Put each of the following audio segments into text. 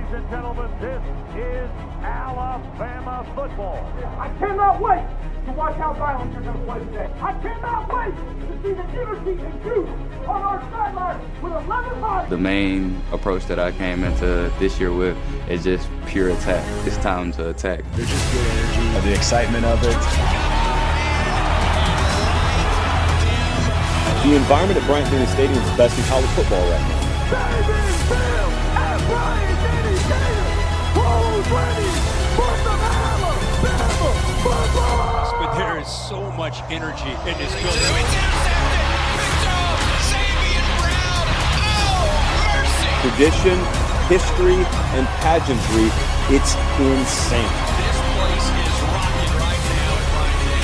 Ladies and gentlemen, this is Alabama football. I cannot wait to watch how violent you're going to play today. I cannot wait to see the energy and juice on our sideline with 11 bodies. The main approach that I came into this year with is just pure attack. It's time to attack. There's just good energy, the excitement of it. The environment at Bryant-Denny Stadium is the best in college football right now. But there is so much energy in this building. Tradition, history, and pageantry, it's insane. This place is rocking right now at Bryant-Denny.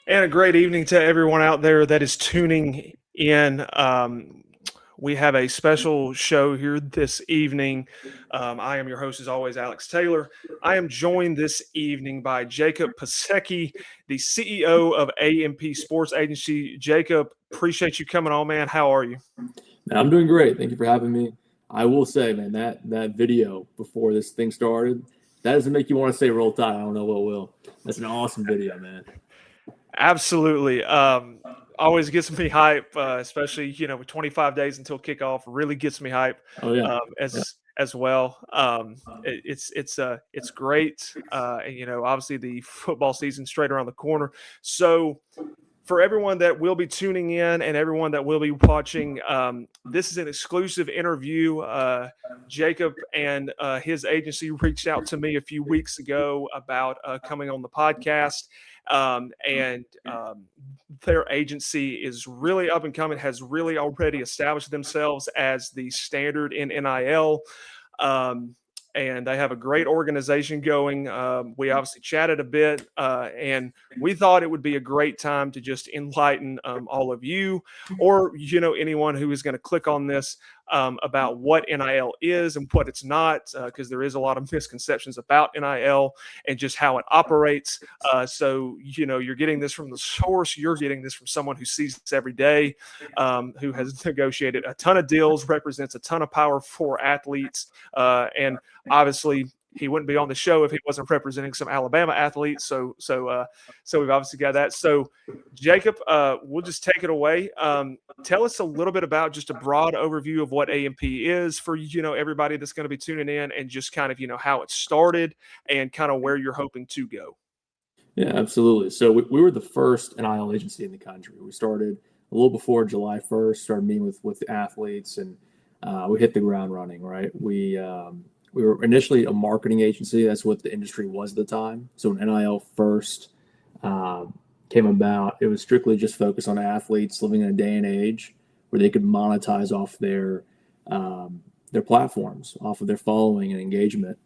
And a great evening to everyone out there that is tuning in. We have a special show here this evening. I am your host, as always, Alex Taylor. I am joined this evening by Jacob Piasecki, the CEO of A&P Sports Agency. Jacob, appreciate you coming on, man. How are you? I'm doing great. Thank you for having me. I will say, man, that video before this thing started, that doesn't make you want to say Roll Tide. I don't know what will. That's an awesome video, man. Absolutely. Always gets me hype, especially, with 25 days until kickoff, really gets me hype. Oh, yeah. As well. It's great. And, obviously the football season straight around the corner. So for everyone that will be tuning in and everyone that will be watching, this is an exclusive interview. Jacob and his agency reached out to me a few weeks ago about coming on the podcast. Their agency is really up and coming, has really already established themselves as the standard in NIL. And they have a great organization going. We obviously chatted a bit, and we thought it would be a great time to just enlighten all of you or, anyone who is going to click on this about what NIL is and what it's not, because there is a lot of misconceptions about NIL and just how it operates. So, you're getting this from the source. You're getting this from someone who sees this every day, who has negotiated a ton of deals, represents a ton of power for athletes, and obviously he wouldn't be on the show if he wasn't representing some Alabama athletes. So we've obviously got that. So Jacob, we'll just take it away. Tell us a little bit about just a broad overview of what A&P is for, everybody that's going to be tuning in, and just kind of, how it started and kind of where you're hoping to go. Yeah, absolutely. So we were the first NIL agency in the country. We started a little before July 1st, started meeting with athletes, and we hit the ground running, right? We were initially a marketing agency. That's what the industry was at the time. So when NIL first came about, it was strictly just focused on athletes living in a day and age where they could monetize off their platforms, off of their following and engagement.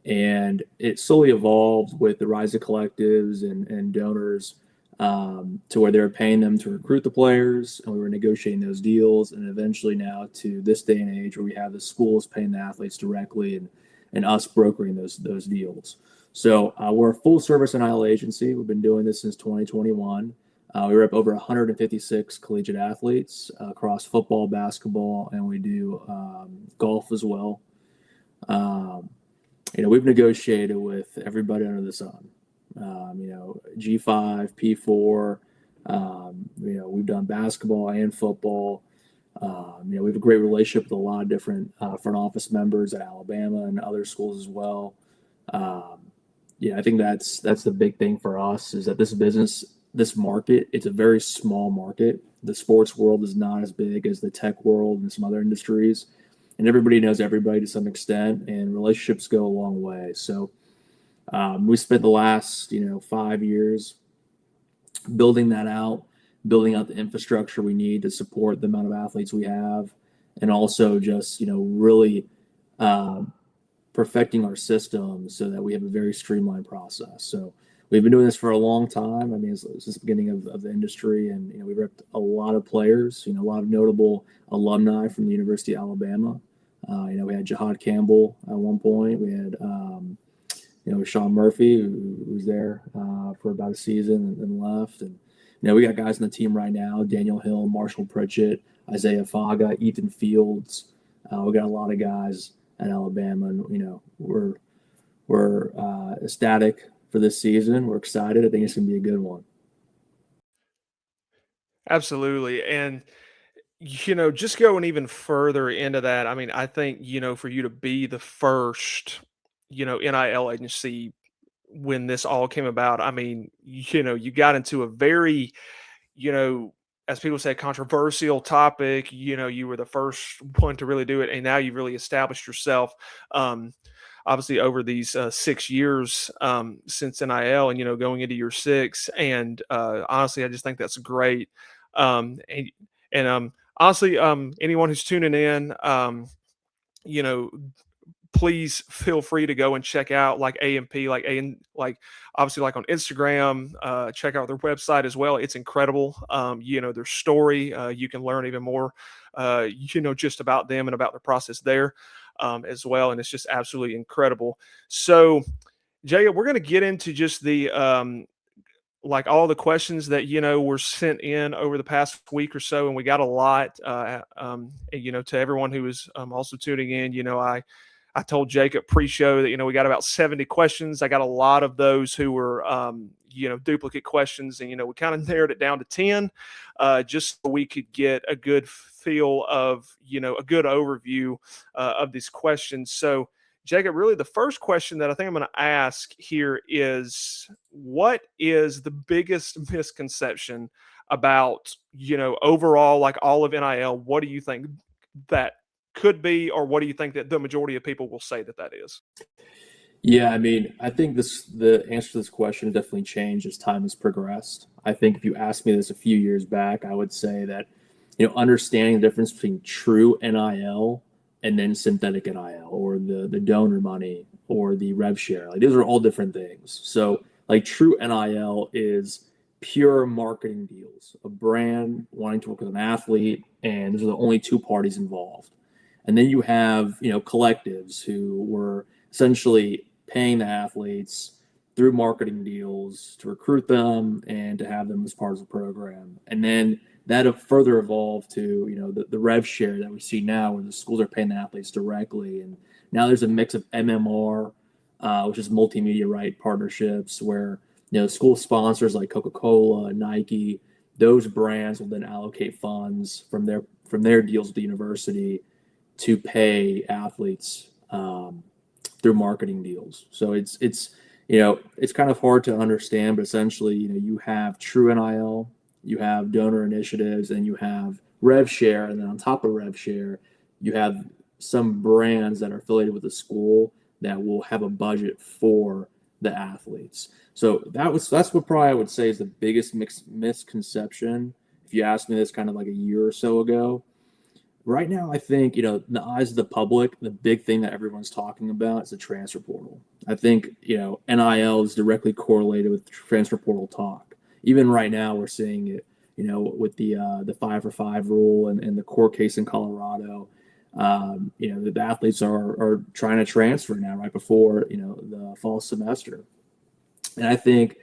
And it slowly evolved with the rise of collectives and donors to where they were paying them to recruit the players, and we were negotiating those deals, and eventually now to this day and age where we have the schools paying the athletes directly and us brokering those deals. So we're a full service NIL agency. We've been doing this since 2021. We rep over 156 collegiate athletes across football, basketball, and we do golf as well. We've negotiated with everybody under the sun. G5, P4, we've done basketball and football. We have a great relationship with a lot of different front office members at Alabama and other schools as well. I think that's the big thing for us, is that this market, it's a very small market. The sports world is not as big as the tech world and some other industries, and everybody knows everybody to some extent, and relationships go a long way. So we spent the last 5 years building that out, building out the infrastructure we need to support the amount of athletes we have, and also just really perfecting our system so that we have a very streamlined process. So we've been doing this for a long time. I mean, since the beginning of the industry, and we repped a lot of players, a lot of notable alumni from the University of Alabama. We had Jahad Campbell at one point. We had Sean Murphy, who was there for about a season and left. And we got guys on the team right now: Daniel Hill, Marshall Pritchett, Isaiah Faga, Ethan Fields. We got a lot of guys at Alabama, and we're ecstatic for this season. We're excited. I think it's going to be a good one. Absolutely. And, just going even further into that, I mean, I think, for you to be the first, NIL agency when this all came about, I mean, you got into a very, you know, as people say, controversial topic. You were the first one to really do it, and now you've really established yourself. Um, Obviously, over these 6 years since NIL, and going into year six, and honestly, I just think that's great. And honestly, anyone who's tuning in, you know, please feel free to go and check out like A&P, like obviously like on Instagram. Check out their website as well. It's incredible. Their story. You can learn even more, just about them and about the process there as well. And it's just absolutely incredible. So, Jay, we're going to get into just the like all the questions that were sent in over the past week or so, and we got a lot. To everyone who is also tuning in, I told Jacob pre-show that we got about 70 questions. I got a lot of those who were duplicate questions, and we kind of narrowed it down to 10, just so we could get a good feel of a good overview of these questions. So, Jacob, really the first question that I think I'm going to ask here is, what is the biggest misconception about, overall, like all of NIL? What do you think that could be, or what do you think that the majority of people will say that is? Yeah, I mean, I think the answer to this question definitely changed as time has progressed. I think if you asked me this a few years back, I would say that, understanding the difference between true NIL and then synthetic NIL, or the donor money, or the rev share. Like, these are all different things. So like true NIL is pure marketing deals, a brand wanting to work with an athlete, and those are the only two parties involved. And then you have, collectives who were essentially paying the athletes through marketing deals to recruit them and to have them as part of the program. And then that further evolved to, the rev share that we see now, where the schools are paying the athletes directly. And now there's a mix of MMR, which is multimedia right partnerships, where, school sponsors like Coca-Cola, Nike, those brands will then allocate funds from their deals with the university to pay athletes through marketing deals. So it's kind of hard to understand, but essentially, you have true NIL, you have donor initiatives, and you have rev share. And then on top of rev share, you have some brands that are affiliated with the school that will have a budget for the athletes. So that's what probably I would say is the biggest misconception. If you asked me this kind of like a year or so ago. Right now, I think, in the eyes of the public, the big thing that everyone's talking about is the transfer portal. I think, NIL is directly correlated with transfer portal talk. Even right now, we're seeing it, with the 5-for-5 rule and the court case in Colorado. The athletes are trying to transfer now right before, the fall semester. And I think,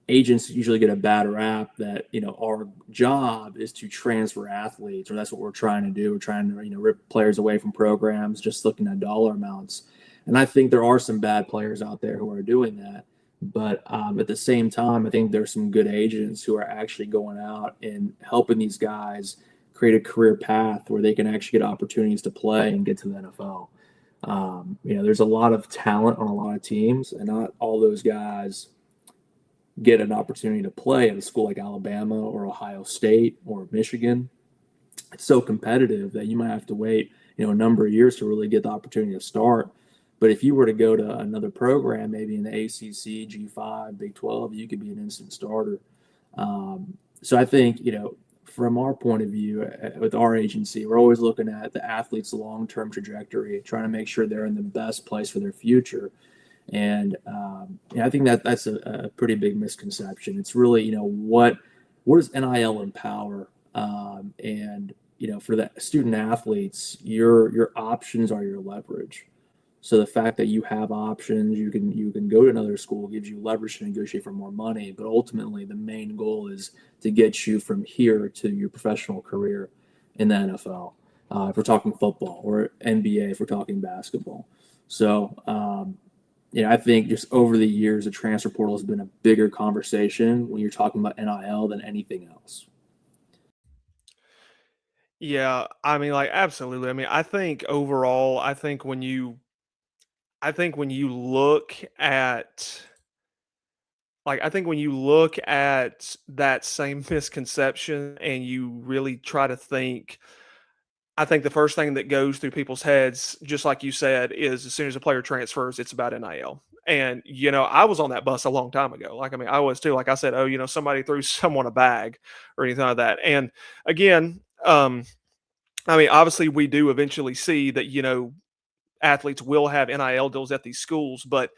agents usually get a bad rap that, our job is to transfer athletes, or that's what we're trying to do. We're trying to, rip players away from programs, just looking at dollar amounts. And I think there are some bad players out there who are doing that. But at the same time, I think there's some good agents who are actually going out and helping these guys create a career path where they can actually get opportunities to play and get to the NFL. There's a lot of talent on a lot of teams, and not all those guys get an opportunity to play at a school like Alabama or Ohio State or Michigan. It's so competitive that you might have to wait, a number of years to really get the opportunity to start. But if you were to go to another program, maybe in the ACC, G5, Big 12, you could be an instant starter. So I think, from our point of view with our agency, we're always looking at the athlete's long-term trajectory, trying to make sure they're in the best place for their future. And I think that's a pretty big misconception. It's really, what does NIL empower? And for the student athletes, your options are your leverage. So the fact that you have options, you can go to another school, gives you leverage to negotiate for more money. But ultimately, the main goal is to get you from here to your professional career in the NFL. If we're talking football, or NBA, if we're talking basketball. So, I think just over the years, the transfer portal has been a bigger conversation when you're talking about NIL than anything else. Yeah, I mean, like, absolutely. I mean, I think overall, I think when you look at I think when you look at that same misconception and you really try to think, I think the first thing that goes through people's heads, just like you said, is as soon as a player transfers, it's about NIL. And, I was on that bus a long time ago. Like, I mean, I was too. Like I said, oh, somebody threw someone a bag or anything like that. And again, I mean, obviously, we do eventually see that, athletes will have NIL deals at these schools, but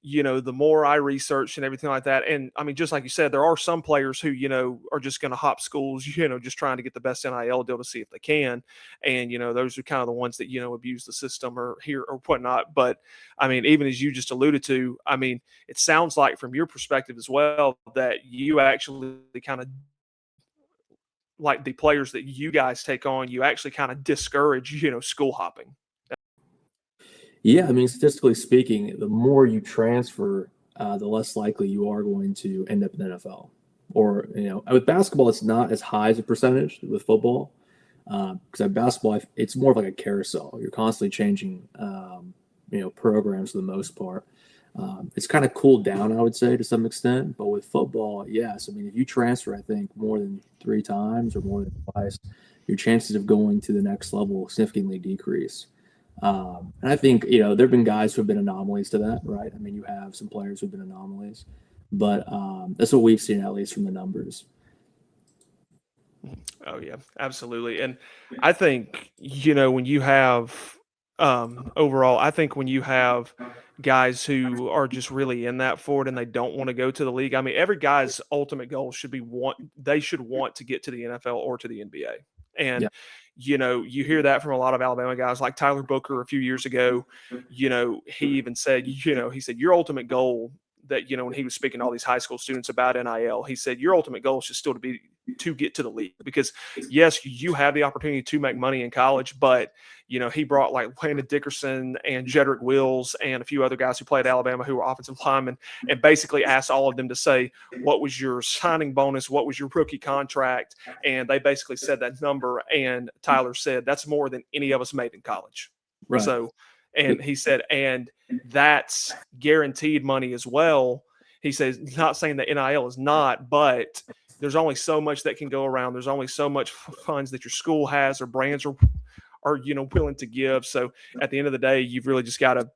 the more I research and everything like that, and I mean, just like you said, there are some players who, are just going to hop schools, just trying to get the best NIL deal to see if they can. And, those are kind of the ones that, abuse the system or whatnot. But I mean, even as you just alluded to, I mean, it sounds like from your perspective as well, that you actually kind of, like, the players that you guys take on, you actually kind of discourage, school hopping. Yeah, I mean, statistically speaking, the more you transfer, the less likely you are going to end up in the NFL. Or, with basketball, it's not as high as a percentage with football. Because at basketball, it's more of like a carousel. You're constantly changing, programs for the most part. It's kind of cooled down, I would say, to some extent. But with football, yes. I mean, if you transfer, I think, more than 3 times or more than twice, your chances of going to the next level significantly decrease. And I think, there have been guys who have been anomalies to that, right? I mean, you have some players who have been anomalies, but that's what we've seen, at least from the numbers. Oh yeah, absolutely. And I think, when you have overall, I think when you have guys who are just really in that for it and they don't want to go to the league. I mean, every guy's ultimate goal should be they should want to get to the NFL or to the NBA. And Yeah. You hear that from a lot of Alabama guys like Tyler Booker a few years ago. He even said, he said your ultimate goal, that when he was speaking to all these high school students about NIL, he said your ultimate goal should still be to get to the league, because yes, you have the opportunity to make money in college, but he brought like Landon Dickerson and Jedrick Wills and a few other guys who played at Alabama who were offensive linemen, and basically asked all of them to say, what was your signing bonus? What was your rookie contract? And they basically said that number. And Tyler said, that's more than any of us made in college. Right. So, and he said, and that's guaranteed money as well. He says, not saying that NIL is not, but there's only so much that can go around. There's only so much funds that your school has or brands are willing to give. So at the end of the day, you've really just got to,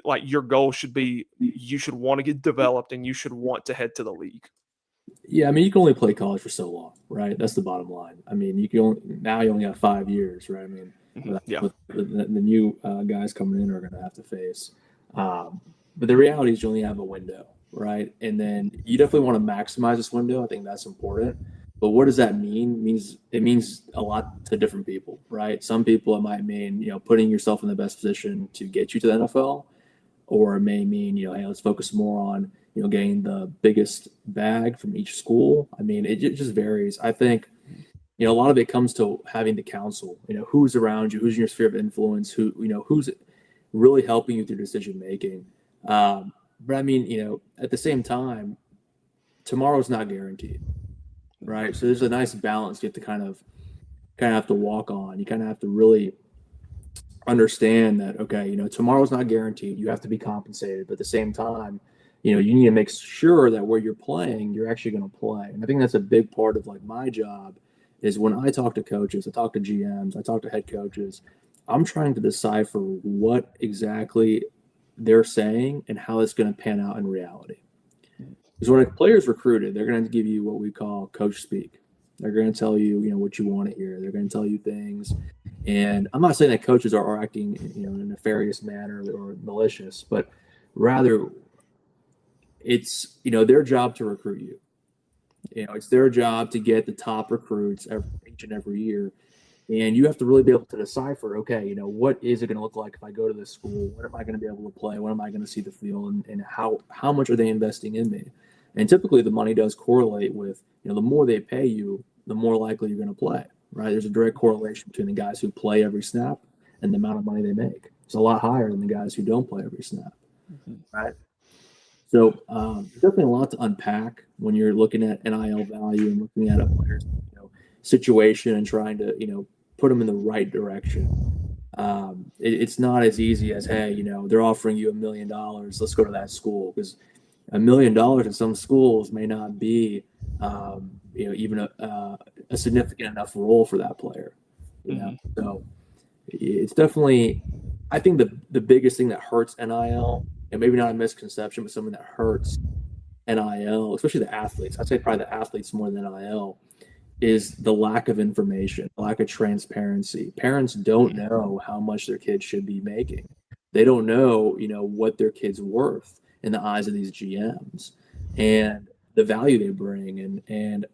like, your goal should be, you should want to get developed and you should want to head to the league. Yeah, I mean, you can only play college for so long, right? That's the bottom line. I mean, you only have 5 years, right? I mean, with the new guys coming in are going to have to face. But the reality is you only have a window, right? And then you definitely want to maximize this window. I think that's important. But what does that mean? It means a lot to different people, right? Some people, it might mean, putting yourself in the best position to get you to the NFL, or it may mean, hey, let's focus more on, getting the biggest bag from each school. I mean, it just varies. I think, a lot of it comes to having the counsel, who's around you, who's in your sphere of influence, who's really helping you through decision making. But I mean, at the same time, tomorrow's not guaranteed, right? So there's a nice balance you have to kind of have to walk on. You kind of have to really understand that, okay, tomorrow's not guaranteed. You have to be compensated, but at the same time, you need to make sure that where you're playing, you're actually going to play. And I think that's a big part of like my job is when I talk to coaches, I talk to GMs, I talk to head coaches, I'm trying to decipher what exactly they're saying and how it's going to pan out in reality. Because when a player's recruited, they're going to give you what we call coach speak. They're going to tell you, what you want to hear. They're going to tell you things. And I'm not saying that coaches are acting, in a nefarious manner or malicious, but rather it's, their job to recruit you. It's their job to get the top recruits each and every year. And you have to really be able to decipher, okay, what is it going to look like if I go to this school? When am I going to be able to play? When am I going to see the field? And how much are they investing in me? And typically the money does correlate with, the more they pay you, the more likely you're going to play, right? There's a direct correlation between the guys who play every snap and the amount of money they make. It's a lot higher than the guys who don't play every snap, right? So there's definitely a lot to unpack when you're looking at NIL value and looking at a player's situation and trying to put them in the right direction. It's not as easy as, hey, they're offering you $1 million, let's go to that school, because $1 million in some schools may not be even a significant enough role for that player. So it's definitely, I think the biggest thing that hurts NIL, and maybe not a misconception, but something that hurts NIL, especially the athletes, I'd say probably the athletes more than NIL, is the lack of information, lack of transparency. Parents don't know how much their kids should be making. They don't know, what their kid's worth in the eyes of these GMs and the value they bring. And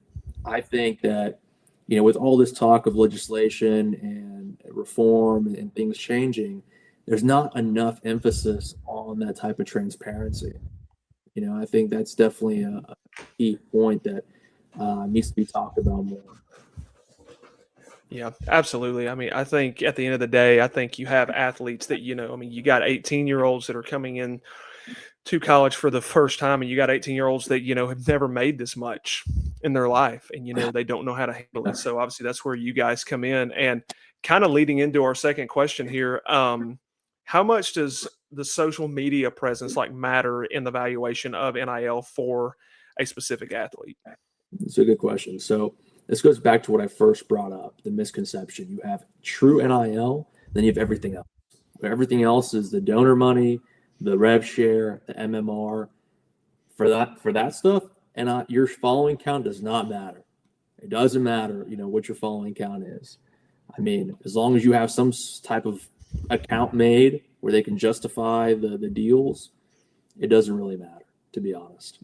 I think that, with all this talk of legislation and reform and things changing, there's not enough emphasis on that type of transparency. I think that's definitely a key point that needs to be talked about more. Yeah, absolutely. I mean, I think at the end of the day, I think you have athletes that, you got 18-year-olds that are coming in to college for the first time, and you got 18-year-olds that, have never made this much in their life, and, they don't know how to handle it. So obviously that's where you guys come in. And kind of leading into our second question here, how much does the social media presence matter in the valuation of NIL for a specific athlete? It's a good question. So this goes back to what I first brought up, the misconception. You have true NIL, then you have everything else. Everything else is the donor money, the rev share, the MMR. For that stuff, and your following count does not matter. It doesn't matter, what your following count is. I mean, as long as you have some type of account made where they can justify the deals, it doesn't really matter, to be honest.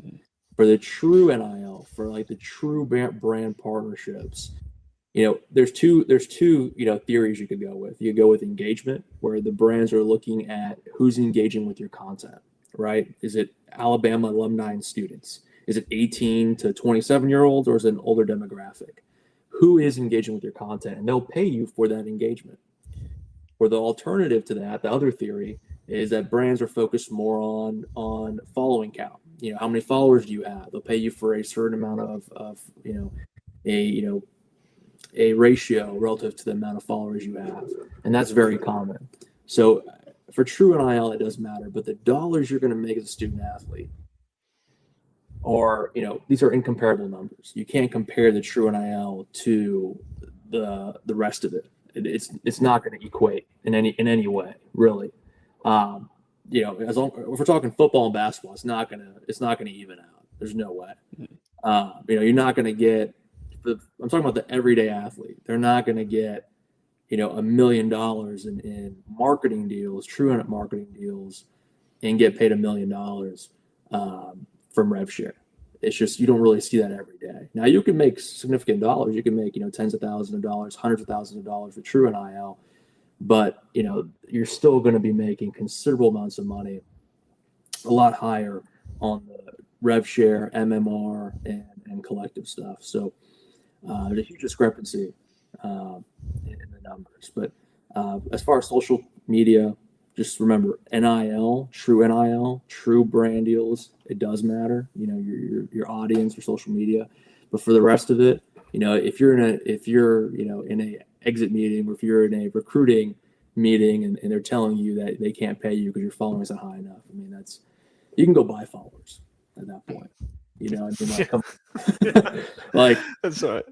For the true NIL, for the true brand partnerships, there's two theories you could go with. You go with engagement, where the brands are looking at who's engaging with your content, right? Is it Alabama alumni and students? Is it 18 to 27-year-olds, or is it an older demographic? Who is engaging with your content? And they'll pay you for that engagement. Or the alternative to that, the other theory, is that brands are focused more on following count. How many followers do you have? They'll pay you for a certain amount of a ratio relative to the amount of followers you have. And that's very common. So for true NIL, it does matter, but the dollars you're going to make as a student athlete are, these are incomparable numbers. You can't compare the true NIL to the rest of it. It's not going to equate in any way, really. As long, if we're talking football and basketball, it's not gonna even out. There's no way. You're not gonna get. I'm talking about the everyday athlete. They're not gonna get, $1 million in marketing deals, true marketing deals, and get paid $1 million from rev share. It's just, you don't really see that every day. Now you can make significant dollars. You can make tens of thousands of dollars, hundreds of thousands of dollars with true NIL. But, you're still going to be making considerable amounts of money, a lot higher on the rev share, MMR, and collective stuff. So there's a huge discrepancy in the numbers. But as far as social media, just remember, NIL, true brand deals, it does matter, your audience, your social media. But for the rest of it, if you're in a exit meeting, or if you're in a recruiting meeting and they're telling you that they can't pay you because your following isn't high enough, I mean, you can go buy followers at that point. That's right.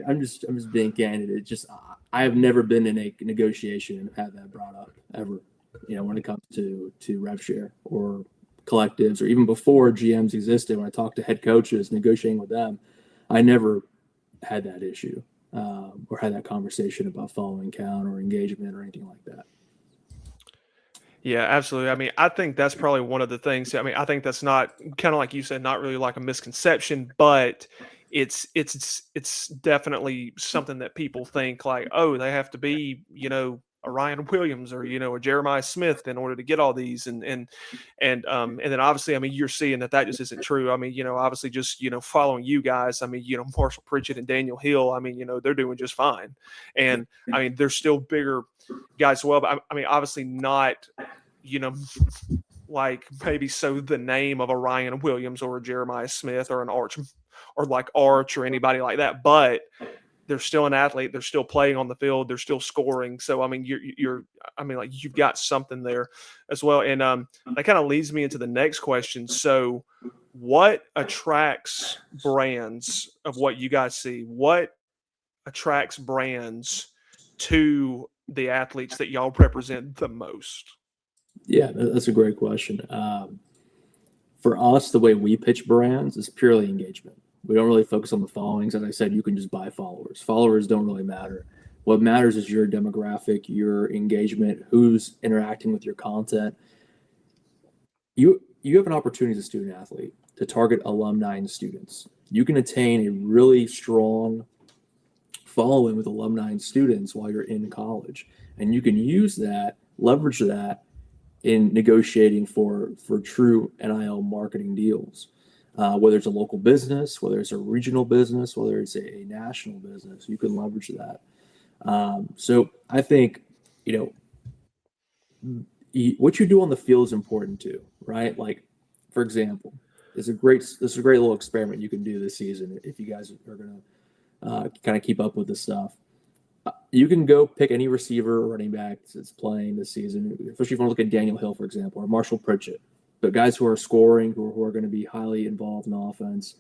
I'm just being candid. It just, I have never been in a negotiation and had that brought up ever, when it comes to rev share or collectives, or even before GMs existed. When I talked to head coaches negotiating with them, I never had that issue or had that conversation about following count or engagement or anything like that. Yeah, absolutely. I mean, I think that's probably one of the things. I mean, I think that's not, kind of like you said, not really like a misconception, but it's definitely something that people think like, oh, they have to be, a Ryan Williams or, a Jeremiah Smith in order to get all these. And then obviously, I mean, you're seeing that just isn't true. I mean, obviously just, following you guys, I mean, Marshall Pritchett and Daniel Hill, I mean, they're doing just fine. And I mean, they're still bigger guys as well, but I mean, obviously not, like maybe so the name of a Ryan Williams or a Jeremiah Smith or an Arch or like Arch or anybody like that, but they're still an athlete. They're still playing on the field. They're still scoring. So, I mean, I mean, like you've got something there as well. And that kind of leads me into the next question. So what attracts brands of what you guys see? What attracts brands to the athletes that y'all represent the most? Yeah, that's a great question. For us, the way we pitch brands is purely engagement. We don't really focus on the followings. As I said, you can just buy followers. Followers don't really matter. What matters is your demographic, your engagement, who's interacting with your content. You have an opportunity as a student athlete to target alumni and students. You can attain a really strong following with alumni and students while you're in college. And you can use that, leverage that in negotiating for true NIL marketing deals. Whether it's a local business, whether it's a regional business, whether it's a national business, you can leverage that. So I think, what you do on the field is important too, right? Like, for example, this is a great little experiment you can do this season if you guys are going to kind of keep up with this stuff. You can go pick any receiver or running back that's playing this season, especially if you want to look at Daniel Hill, for example, or Marshall Pritchett. But guys who are scoring, who are going to be highly involved in offense,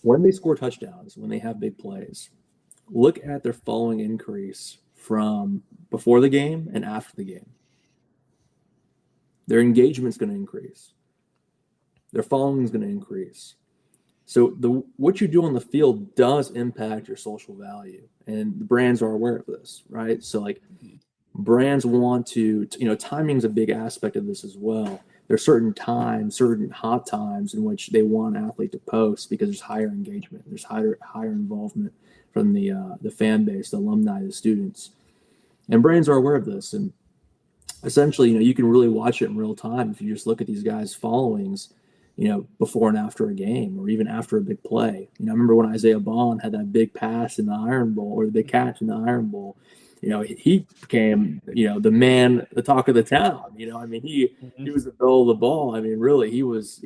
when they score touchdowns, when they have big plays, look at their following increase from before the game and after the game. Their engagement's going to increase. Their following is going to increase. So what you do on the field does impact your social value, and the brands are aware of this, right? So like brands want to timing is a big aspect of this as well. There's certain times, certain hot times in which they want an athlete to post because there's higher engagement, there's higher involvement from the fan base, the alumni, the students, and brands are aware of this. And essentially, you can really watch it in real time if you just look at these guys' followings, before and after a game, or even after a big play. I remember when Isaiah Bond had that big pass in the Iron Bowl, or the big catch in the Iron Bowl. He became, the man, the talk of the town. I mean, he was the belle of the ball. I mean, really, he was,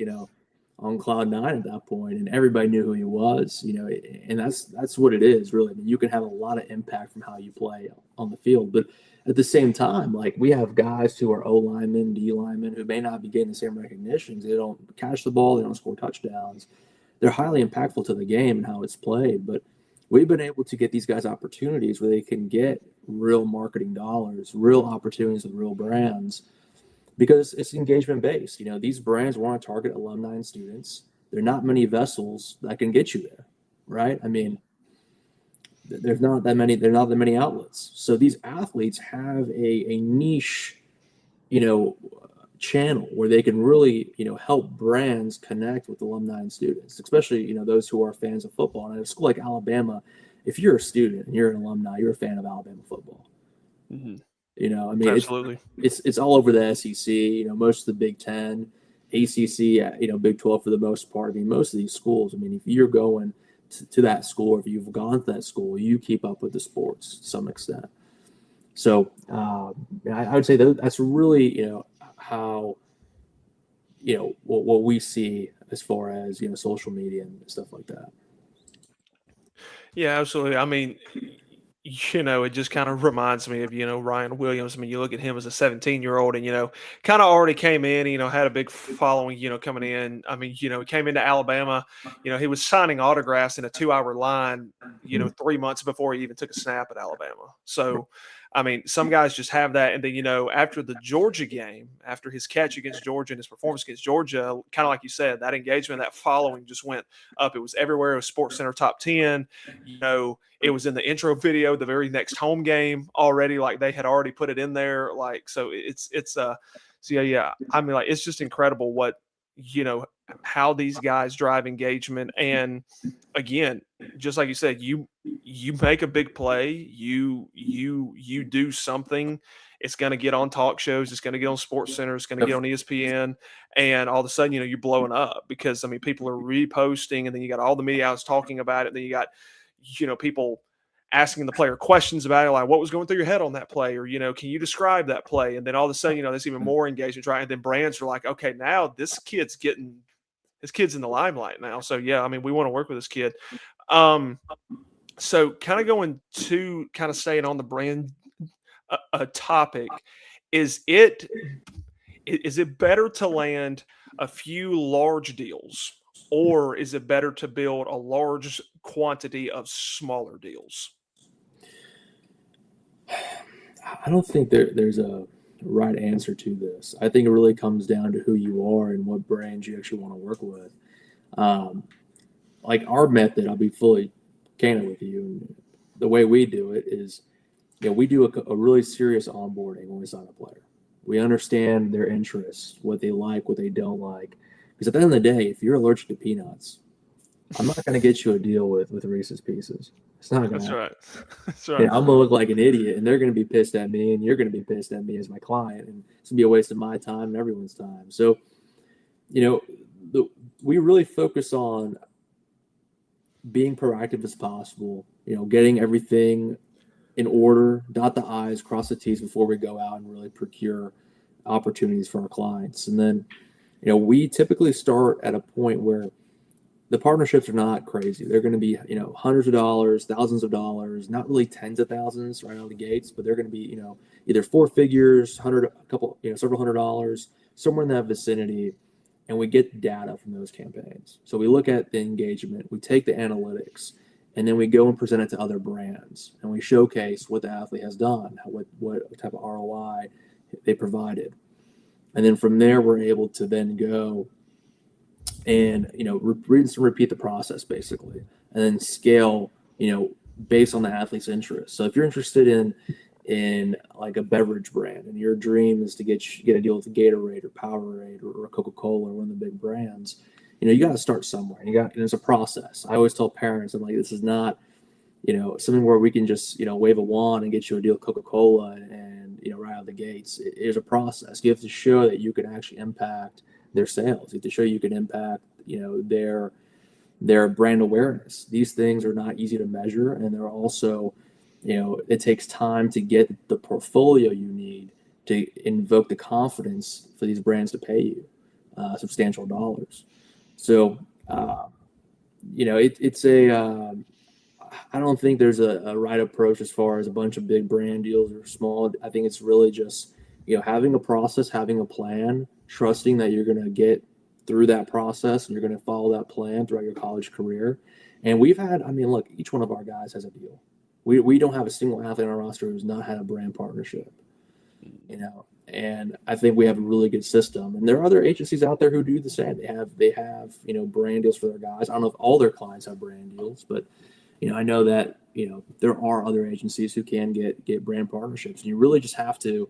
on cloud nine at that point, and everybody knew who he was. And that's what it is, really. I mean, you can have a lot of impact from how you play on the field, but at the same time, like, we have guys who are O linemen, D linemen, who may not be getting the same recognitions. They don't catch the ball, they don't score touchdowns. They're highly impactful to the game and how it's played, but we've been able to get these guys opportunities where they can get real marketing dollars, real opportunities with real brands, because it's engagement based. These brands want to target alumni and students. There are not many vessels that can get you there, right? I mean, there's not that many outlets. So these athletes have a niche, channel where they can really, help brands connect with alumni and students, especially, those who are fans of football. And at a school like Alabama, if you're a student and you're an alumni, you're a fan of Alabama football. Mm-hmm. I mean, absolutely, it's all over the SEC. Most of the Big Ten, ACC, Big 12 for the most part. I mean, most of these schools. I mean, if you're going to that school, or if you've gone to that school, you keep up with the sports to some extent. So I would say that's really, how, what we see as far as, social media and stuff like that. Yeah, absolutely. I mean, it just kind of reminds me of, Ryan Williams. I mean, you look at him as a 17-year-old and, kind of already came in, had a big following, coming in. I mean, he came into Alabama, he was signing autographs in a 2-hour line, 3 months before he even took a snap at Alabama. So, I mean, some guys just have that. And then, after the Georgia game, after his catch against Georgia and his performance against Georgia, kind of like you said, that engagement, that following just went up. It was everywhere. It was SportsCenter top 10. It was in the intro video, the very next home game already. Like, they had already put it in there. Like, so yeah. I mean, like, it's just incredible what, how these guys drive engagement. And again, just like you said, you make a big play, you do something, it's going to get on talk shows, it's going to get on Sports Center, it's going to get on ESPN, and all of a sudden, you're blowing up because people are reposting, and then you got all the media outlets talking about it. Then you got people asking the player questions about it, like what was going through your head on that play, or can you describe that play? And then all of a sudden, there's even more engagement, right? And then brands are like, okay, now this kid's in the limelight now. So yeah, we want to work with this kid. So kind of going to kind of staying on the brand topic, is it better to land a few large deals, or is it better to build a large quantity of smaller deals? I don't think there's a right answer to this. I think it really comes down to who you are and what brands you actually want to work with. Like our method, I'll be fully candid with you. The way we do it is, we do a really serious onboarding when we sign a player. We understand their interests, what they like, what they don't like. Because at the end of the day, if you're allergic to peanuts, I'm not going to get you a deal with Reese's Pieces. It's not going to happen. That's right. I'm going to look like an idiot, and they're going to be pissed at me, and you're going to be pissed at me as my client, and it's going to be a waste of my time and everyone's time. So, we really focus on being proactive as possible, getting everything in order, dot the I's, cross the T's before we go out and really procure opportunities for our clients. And then, we typically start at a point where the partnerships are not crazy. They're going to be, hundreds of dollars, thousands of dollars, not really tens of thousands right out of the gates, but they're going to be, either four figures, several $100s, somewhere in that vicinity. And we get data from those campaigns. So we look at the engagement, we take the analytics, and then we go and present it to other brands, and we showcase what the athlete has done, what type of ROI they provided. And then from there, we're able to then go and, repeat the process basically, and then scale, based on the athlete's interest. So if you're interested in like a beverage brand, and your dream is to get a deal with Gatorade or Powerade or Coca-Cola or one of the big brands, you got to start somewhere. And it's a process. I always tell parents, I'm like, this is not, something where we can just, wave a wand and get you a deal with Coca-Cola and, right out of the gates. It is a process. You have to show that you can actually impact their sales. You have to show you can impact, their brand awareness. These things are not easy to measure, and they're also, it takes time to get the portfolio you need to invoke the confidence for these brands to pay you substantial dollars. So, it's I don't think there's a right approach as far as a bunch of big brand deals or small. I think it's really just, having a process, having a plan, trusting that you're going to get through that process and you're going to follow that plan throughout your college career. And we've had, look, each one of our guys has a deal. We don't have a single athlete on our roster who's not had a brand partnership, and I think we have a really good system. And there are other agencies out there who do the same. They have brand deals for their guys. I don't know if all their clients have brand deals, but I know that there are other agencies who can get brand partnerships. And you really just have to,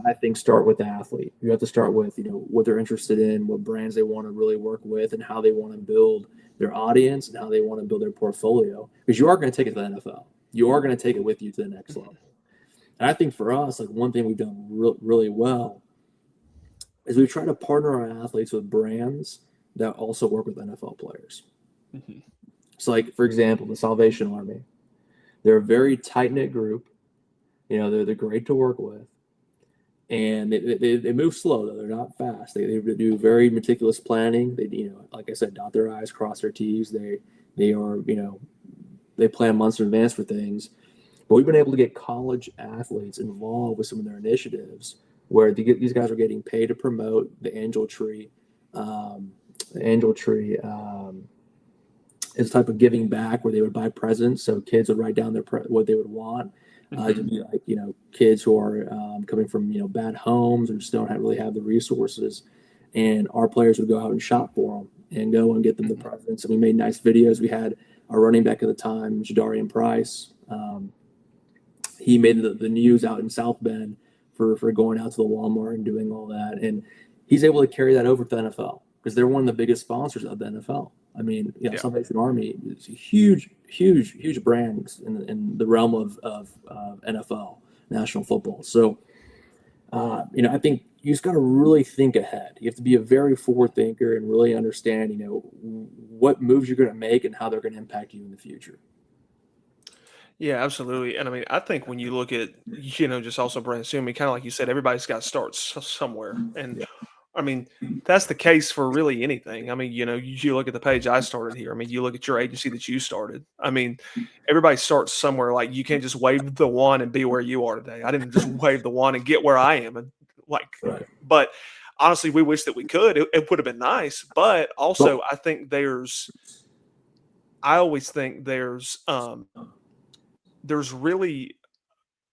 I think, start with the athlete. You have to start with what they're interested in, what brands they want to really work with, and how they want to build their audience and how they want to build their portfolio. Because you are going to take it to the NFL. You are going to take it with you to the next level. And I think for us, like one thing we've done really well is we try to partner our athletes with brands that also work with NFL players. Mm-hmm. So, like, for example, the Salvation Army. They're a very tight-knit group. They're great to work with. And they move slow, though. They're not fast. They do very meticulous planning. They, like I said, dot their I's, cross their T's. They are, they plan months in advance for things. But we've been able to get college athletes involved with some of their initiatives where these guys are getting paid to promote the Angel Tree. The Angel Tree is a type of giving back where they would buy presents. So kids would write down what they would want. To be like, kids who are coming from, bad homes or just don't really have the resources. And our players would go out and shop for them and go and get them the presents. And we made nice videos. We had our running back at the time, Jadarian Price. He made the news out in South Bend for going out to the Walmart and doing all that. And he's able to carry that over to the NFL. because they're one of the biggest sponsors of the NFL. I mean, Yeah. Salvation Army is a huge brand in the realm of NFL, National Football. So, I think you just got to really think ahead. You have to be a very forward thinker and really understand, what moves you're going to make and how they're going to impact you in the future. Yeah, absolutely. And I mean, I think when you look at, just also brand assuming, kind of like you said, everybody's got to start somewhere. And Yeah. I mean, that's the case for really anything. I mean, you look at the page I started here. I mean, you look at your agency that you started. I mean, everybody starts somewhere. Like, you can't just wave the wand and be where you are today. I didn't just wave the wand and get where I am. And Right. but honestly, we wish that we could. It would have been nice. But also, I think I always think there's really,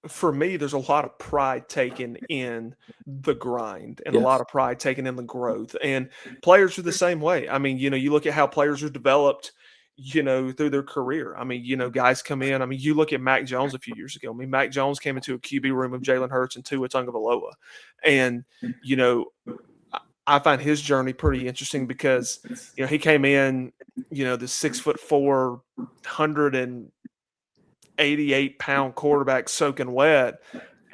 for me, there's a lot of pride taken in the grind and a lot of pride taken in the growth. And players are the same way. I mean, you look at how players are developed, through their career. I mean, guys come in. I mean, you look at Mac Jones a few years ago. I mean, Mac Jones came into a QB room of Jalen Hurts and Tua Tagovailoa. And, I find his journey pretty interesting because, he came in, the 6'4", 188-pound quarterback soaking wet,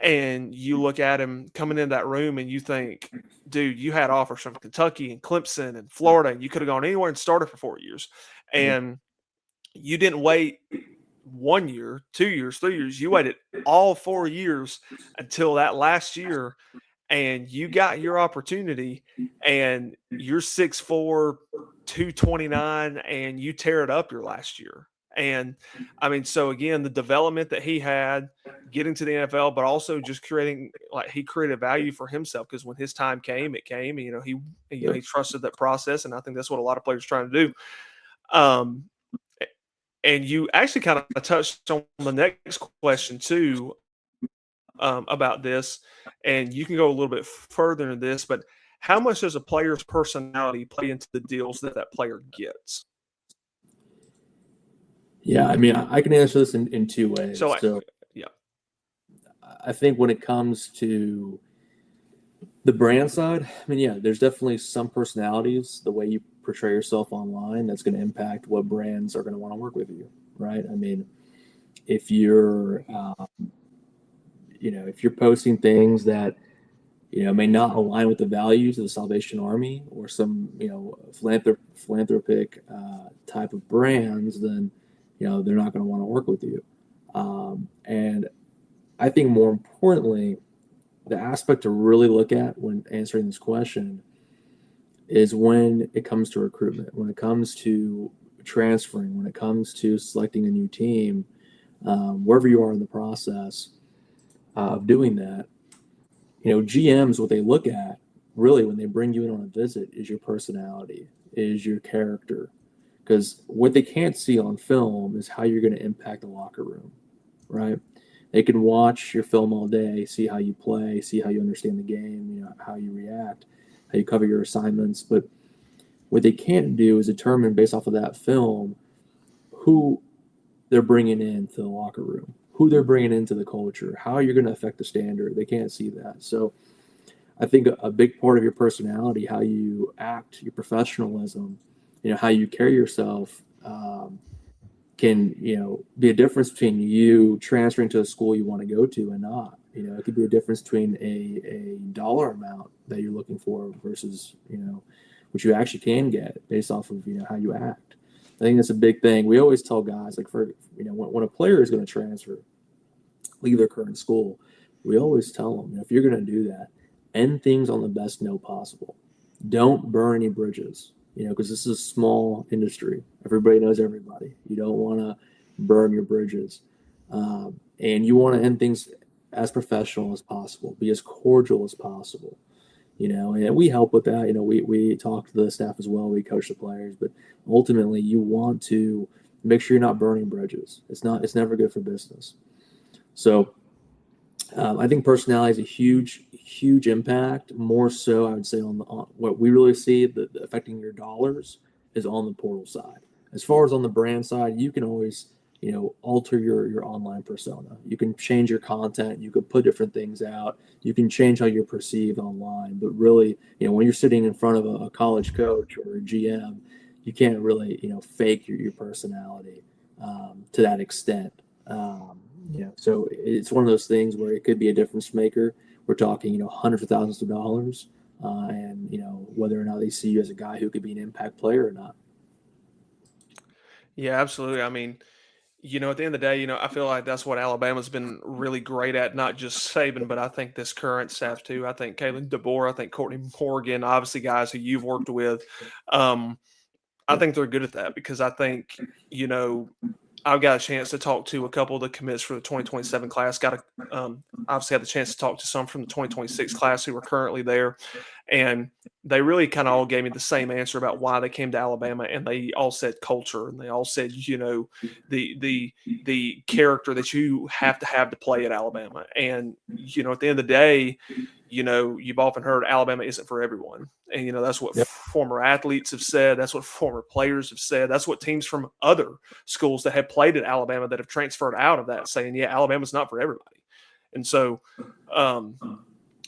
and you look at him coming in that room and you think, dude, you had offers from Kentucky and Clemson and Florida, and you could have gone anywhere and started for 4 years. And you didn't wait 1 year, 2 years, 3 years. You waited all 4 years until that last year, and you got your opportunity, and you're 6'4", 229, and you tear it up your last year. And I mean, so again, the development that he had getting to the NFL, but also just he created value for himself, because when his time came, it came. And, he trusted that process, and I think that's what a lot of players are trying to do. And you actually kind of touched on the next question too, about this, and you can go a little bit further into this, but how much does a player's personality play into the deals that player gets? Yeah, I mean, I can answer this in two ways. So, yeah, I think when it comes to the brand side, I mean, yeah, there's definitely some personalities, the way you portray yourself online, that's going to impact what brands are going to want to work with you, right? I mean, if you're, if you're posting things that, may not align with the values of the Salvation Army or some, philanthropic type of brands, then, they're not going to want to work with you. And I think more importantly, the aspect to really look at when answering this question is when it comes to recruitment, when it comes to transferring, when it comes to selecting a new team, wherever you are in the process of doing that, GMs, what they look at really when they bring you in on a visit is your personality, is your character. Because what they can't see on film is how you're going to impact the locker room, right? They can watch your film all day, see how you play, see how you understand the game, how you react, how you cover your assignments. But what they can't do is determine based off of that film who they're bringing into the locker room, who they're bringing into the culture, how you're going to affect the standard. They can't see that. So I think a big part of your personality, how you act, your professionalism, how you carry yourself, can, be a difference between you transferring to a school you want to go to and not. It could be a difference between a dollar amount that you're looking for versus, what you actually can get based off of, how you act. I think that's a big thing. We always tell guys, like, for, when a player is going to transfer, leave their current school, we always tell them, if you're going to do that, end things on the best note possible. Don't burn any bridges. Because this is a small industry. Everybody knows everybody. You don't want to burn your bridges. And you want to end things as professional as possible, be as cordial as possible. And we help with that. We talk to the staff as well. We coach the players. But ultimately, you want to make sure you're not burning bridges. It's never good for business. So I think personality is a huge impact. More so, I would say, on what we really see the affecting your dollars is on the portal side. As far as on the brand side, you can always alter your online persona. You can change your content. You can put different things out. You can change how you're perceived online. But really, when you're sitting in front of a college coach or a GM, you can't really, fake your personality to that extent. So it's one of those things where it could be a difference maker. We're talking, hundreds of thousands of dollars, and whether or not they see you as a guy who could be an impact player or not. Yeah, absolutely. I mean, at the end of the day, I feel like that's what Alabama's been really great at, not just Saban, but I think this current staff too. I think Kalen DeBoer, I think Courtney Morgan, obviously guys who you've worked with. I think they're good at that because I think, I've got a chance to talk to a couple of the commits for the 2027 class. Obviously had the chance to talk to some from the 2026 class who are currently there. And they really kind of all gave me the same answer about why they came to Alabama. And they all said culture, and they all said, the character that you have to play at Alabama. And, at the end of the day, you've often heard Alabama isn't for everyone. And, that's what former athletes have said. That's what former players have said. That's what teams from other schools that have played at Alabama that have transferred out of that saying, yeah, Alabama's not for everybody. And so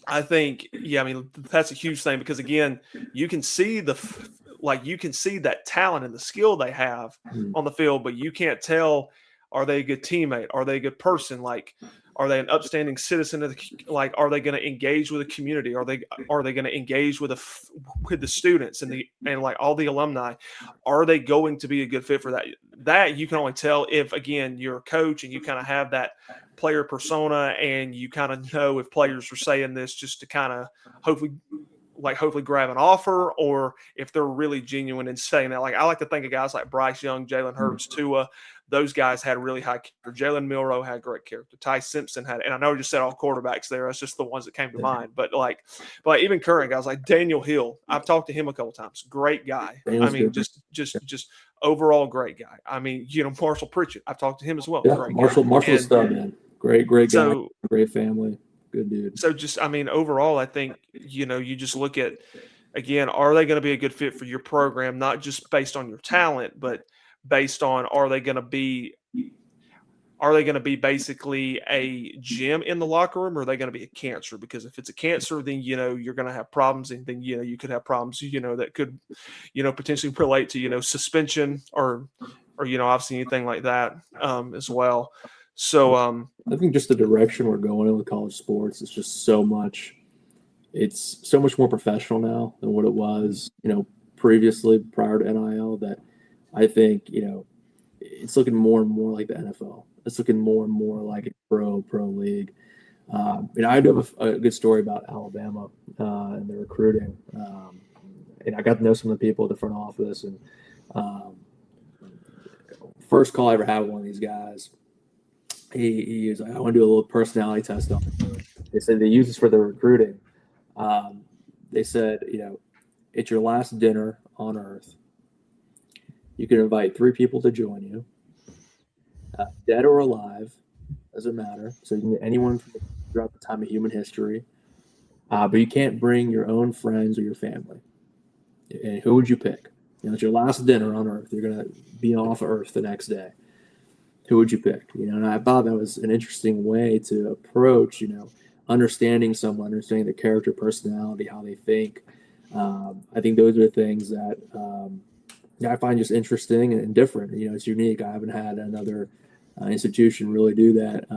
I think, that's a huge thing because, again, you can see that talent and the skill they have on the field, but you can't tell, are they a good teammate? Are they a good person? Like, are they an upstanding citizen of are they going to engage with the community? Are they going to engage with the students and all the alumni? Are they going to be a good fit for that? That you can only tell if, again, you're a coach and you kind of have that player persona and you kind of know if players are saying this just to kind of hopefully grab an offer, or if they're really genuine in saying that. Like, I like to think of guys like Bryce Young, Jalen Hurts, Tua. Those guys had really high character. Jalen Milroe had great character. Ty Simpson had, and I know I just said all quarterbacks there. That's just the ones that came to mind. But even current guys like Daniel Hill, I've talked to him a couple times. Great guy. Just overall great guy. Marshall Pritchett, I've talked to him as well. Yeah, great Marshall's stud, man. Great guy. Great family. Good dude. So overall, I think, you just look at, again, are they going to be a good fit for your program, not just based on your talent, but based on, are they going to be basically a gem in the locker room, or are they going to be a cancer? Because if it's a cancer, then, you're going to have problems, and then, you could have problems, that could, potentially relate to, suspension or, obviously anything like that as well. So I think just the direction we're going in with college sports is just it's so much more professional now than what it was, previously prior to NIL, that I think, it's looking more and more like the NFL. It's looking more and more like a pro league. I do have a good story about Alabama and their recruiting. And I got to know some of the people at the front office, and first call I ever had with one of these guys, he was like, I want to do a little personality test on it. They said they use this for their recruiting. They said, it's your last dinner on earth. You can invite 3 people to join you, dead or alive, doesn't matter. So you can get anyone throughout the time of human history, but you can't bring your own friends or your family. And who would you pick? It's your last dinner on earth. You're going to be off earth the next day. Who would you pick? And I thought that was an interesting way to approach, understanding someone, understanding their character, personality, how they think. I think those are the things that I find just interesting and different. It's unique. I haven't had another institution really do that,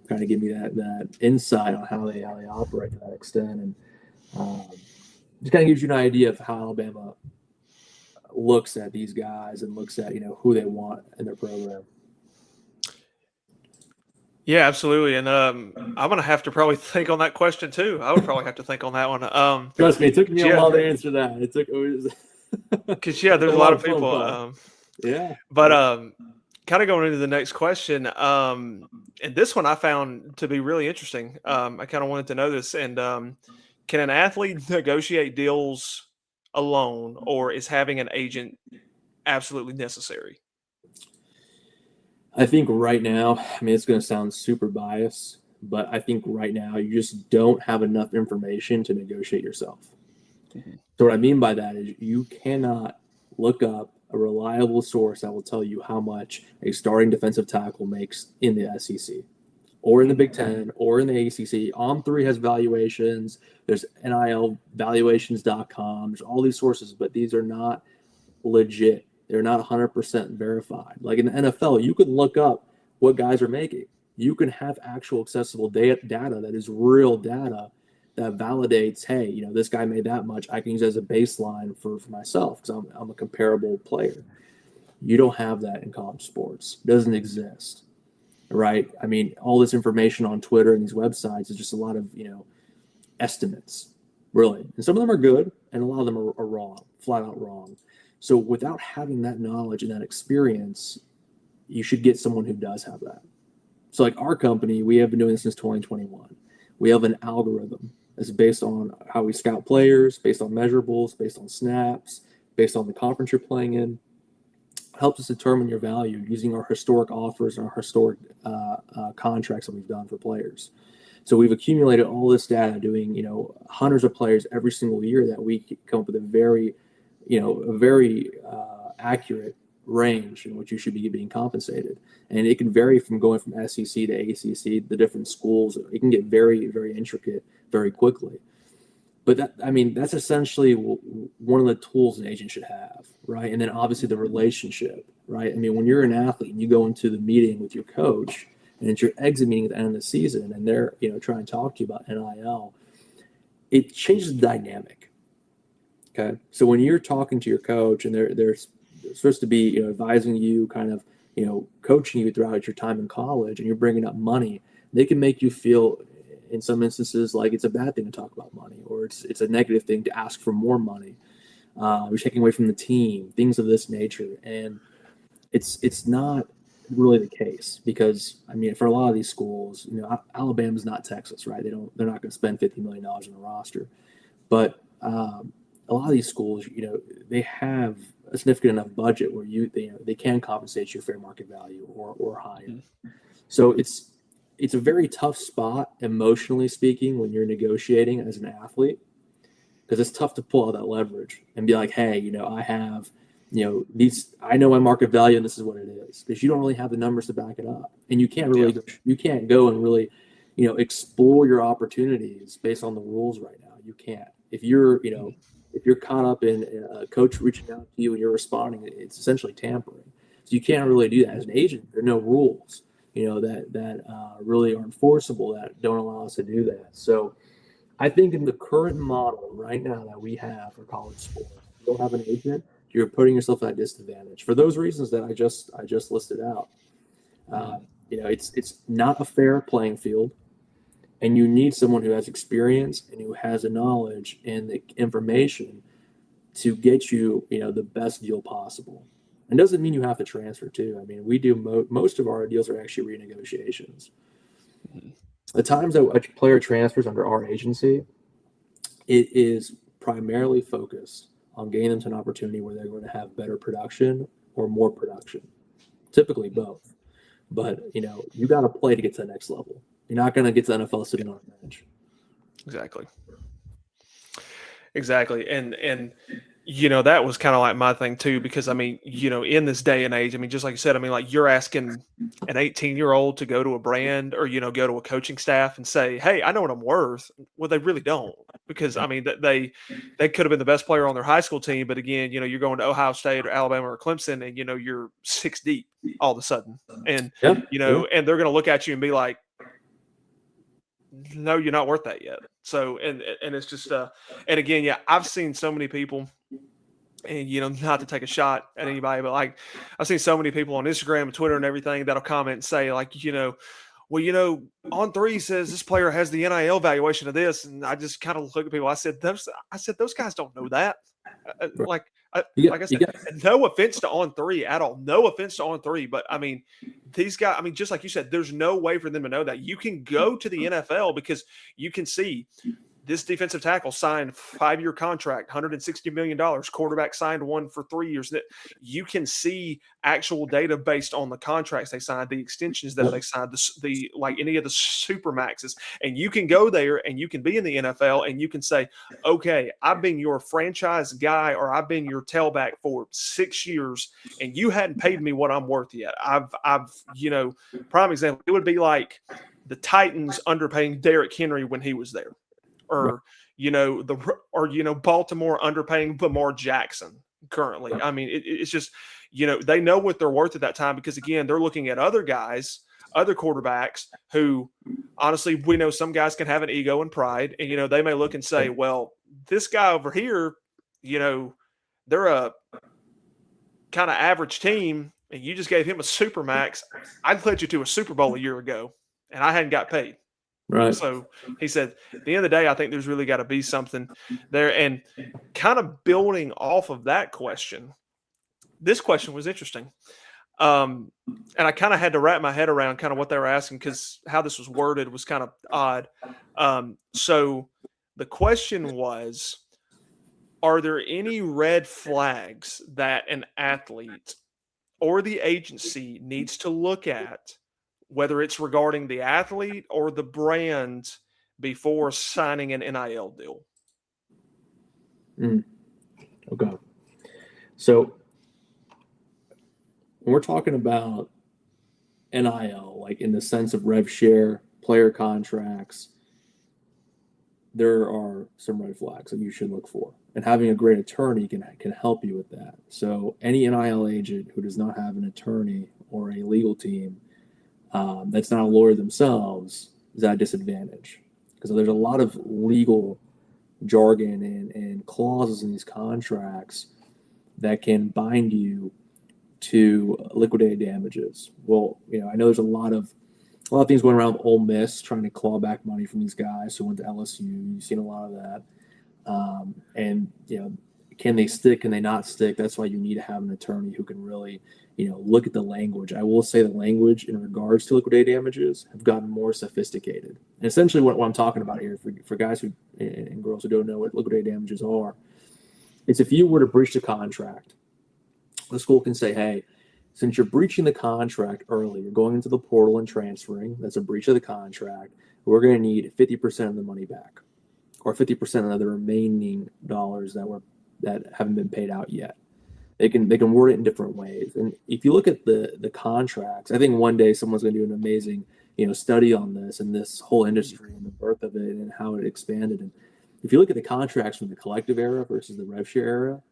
kind of give me that insight on how they operate to that extent. And just kind of gives you an idea of how Alabama looks at these guys and looks at, who they want in their program. Yeah, absolutely. And I'm going to have to probably think on that question too. I would probably have to think on that one. Trust me, it took me a while to answer that. Because there's a lot of people. But kind of going into the next question, and this one I found to be really interesting. I kind of wanted to know this. And can an athlete negotiate deals alone, or is having an agent absolutely necessary? I think right now, it's going to sound super biased, but I think right now you just don't have enough information to negotiate yourself. Mm-hmm. So what I mean by that is you cannot look up a reliable source that will tell you how much a starting defensive tackle makes in the SEC or in the Big Ten or in the ACC. On3 has valuations. There's NILvaluations.com. There's all these sources, but these are not legit. They're not 100% verified. Like in the NFL, you can look up what guys are making. You can have actual accessible data that is real data that validates, hey, you know, this guy made that much. I can use it as a baseline for myself because I'm a comparable player. You don't have that in college sports. It doesn't exist, right? I mean, all this information on Twitter and these websites is just a lot of, you know, estimates, really. And some of them are good, and a lot of them are wrong, flat out wrong. So without having that knowledge and that experience, you should get someone who does have that. So like our company, we have been doing this since 2021. We have an algorithm that's based on how we scout players, based on measurables, based on snaps, based on the conference you're playing in. It helps us determine your value using our historic offers and our historic contracts that we've done for players. So we've accumulated all this data, doing, you know, hundreds of players every single year, that we come up with a very accurate range in which you should be being compensated. And it can vary from going from SEC to ACC, the different schools. It can get very, very intricate very quickly. But that's essentially one of the tools an agent should have, right? And then obviously the relationship, right? I mean, when you're an athlete and you go into the meeting with your coach and it's your exit meeting at the end of the season and they're, you know, trying to talk to you about NIL, it changes the dynamic. Okay. So when you're talking to your coach and they're supposed to be, you know, advising you, kind of, you know, coaching you throughout your time in college, and you're bringing up money, they can make you feel in some instances like it's a bad thing to talk about money, or it's a negative thing to ask for more money. You're taking away from the team, things of this nature. And it's not really the case, because I mean, for a lot of these schools, you know, Alabama's not Texas, right? They're not going to spend $50 million on a roster, but a lot of these schools, you know, they have a significant enough budget where they can compensate your fair market value or higher. So it's a very tough spot emotionally speaking when you're negotiating as an athlete, because it's tough to pull out that leverage and be like, hey, you know, I have, you know, I know my market value and this is what it is, because you don't really have the numbers to back it up, and you can't really you can't go and really, you know, explore your opportunities based on the rules right now. You can't. If you're, you know, if you're caught up in a coach reaching out to you and you're responding, it's essentially tampering. So you can't really do that as an agent. There are no rules, you know, that really are enforceable, that don't allow us to do that. So I think in the current model right now that we have for college sports, if you don't have an agent, you're putting yourself at a disadvantage for those reasons that I just listed out. You know, it's not a fair playing field. And you need someone who has experience and who has the knowledge and the information to get you, you know, the best deal possible. And doesn't mean you have to transfer too. I mean, we do most of our deals are actually renegotiations. The times that a player transfers under our agency, it is primarily focused on getting them to an opportunity where they're going to have better production or more production, typically both. But, you know, you got to play to get to the next level. You're not going to get to the NFL sitting on a bench. Exactly. And you know, that was kind of like my thing too, because I mean, you know, in this day and age, I mean, just like you said, I mean, like you're asking an 18-year-old to go to a brand or, you know, go to a coaching staff and say, hey, I know what I'm worth. Well, they really don't, because I mean, they could have been the best player on their high school team. But again, you know, you're going to Ohio State or Alabama or Clemson and, you know, you're 6 deep all of a sudden. And, you know, and they're going to look at you and be like, no, you're not worth that yet. So, and it's just, and again, yeah, I've seen so many people, and, you know, not to take a shot at anybody, but like I've seen so many people on Instagram and Twitter and everything that'll comment and say like, you know, well, you know, On3 says this player has the NIL valuation of this. And I just kind of look at people. I said, those guys don't know that. Like I said, no offense to On3 at all. No offense to On3. But I mean, these guys, I mean, just like you said, there's no way for them to know that. You can go to the NFL because you can see this defensive tackle signed 5-year contract, $160 million. Quarterback signed one for 3 years. That you can see actual data based on the contracts they signed, the extensions that they signed, the like any of the super maxes. And you can go there and you can be in the NFL and you can say, okay, I've been your franchise guy or I've been your tailback for 6 years and you hadn't paid me what I'm worth yet. I've prime example, it would be like the Titans underpaying Derrick Henry when he was there. Or Baltimore underpaying Lamar Jackson currently. I mean, it's just they know what they're worth at that time because again they're looking at other guys, other quarterbacks who honestly we know some guys can have an ego and pride, and they may look and say, well, this guy over here, they're a kind of average team, and you just gave him a super max. I led you to a Super Bowl a year ago, and I hadn't got paid. Right. So he said, at the end of the day, I think there's really got to be something there. And kind of building off of that question, this question was interesting. And I kind of had to wrap my head around kind of what they were asking because how this was worded was kind of odd. So the question was, are there any red flags that an athlete or the agency needs to look at, whether it's regarding the athlete or the brand, before signing an NIL deal? Okay. So when we're talking about NIL, like in the sense of rev share, player contracts, there are some red flags that you should look for. And having a great attorney can help you with that. So any NIL agent who does not have an attorney or a legal team that's not a lawyer themselves is at a disadvantage, because there's a lot of legal jargon and clauses in these contracts that can bind you to liquidated damages. Well, I know there's a lot of things going around with Ole Miss trying to claw back money from these guys who went to LSU. You've seen a lot of that. And can they stick? Can they not stick? That's why you need to have an attorney who can really, look at the language. I will say the language in regards to liquidated damages have gotten more sophisticated. And essentially what I'm talking about here for guys who and girls who don't know what liquidated damages are, it's if you were to breach the contract, the school can say, hey, since you're breaching the contract early, you're going into the portal and transferring, that's a breach of the contract, we're going to need 50% of the money back, or 50% of the remaining dollars that haven't been paid out yet. They can word it in different ways. And if you look at the contracts, I think one day someone's going to do an amazing study on this and this whole industry and the birth of it and how it expanded. And if you look at the contracts from the collective era versus the rev share era,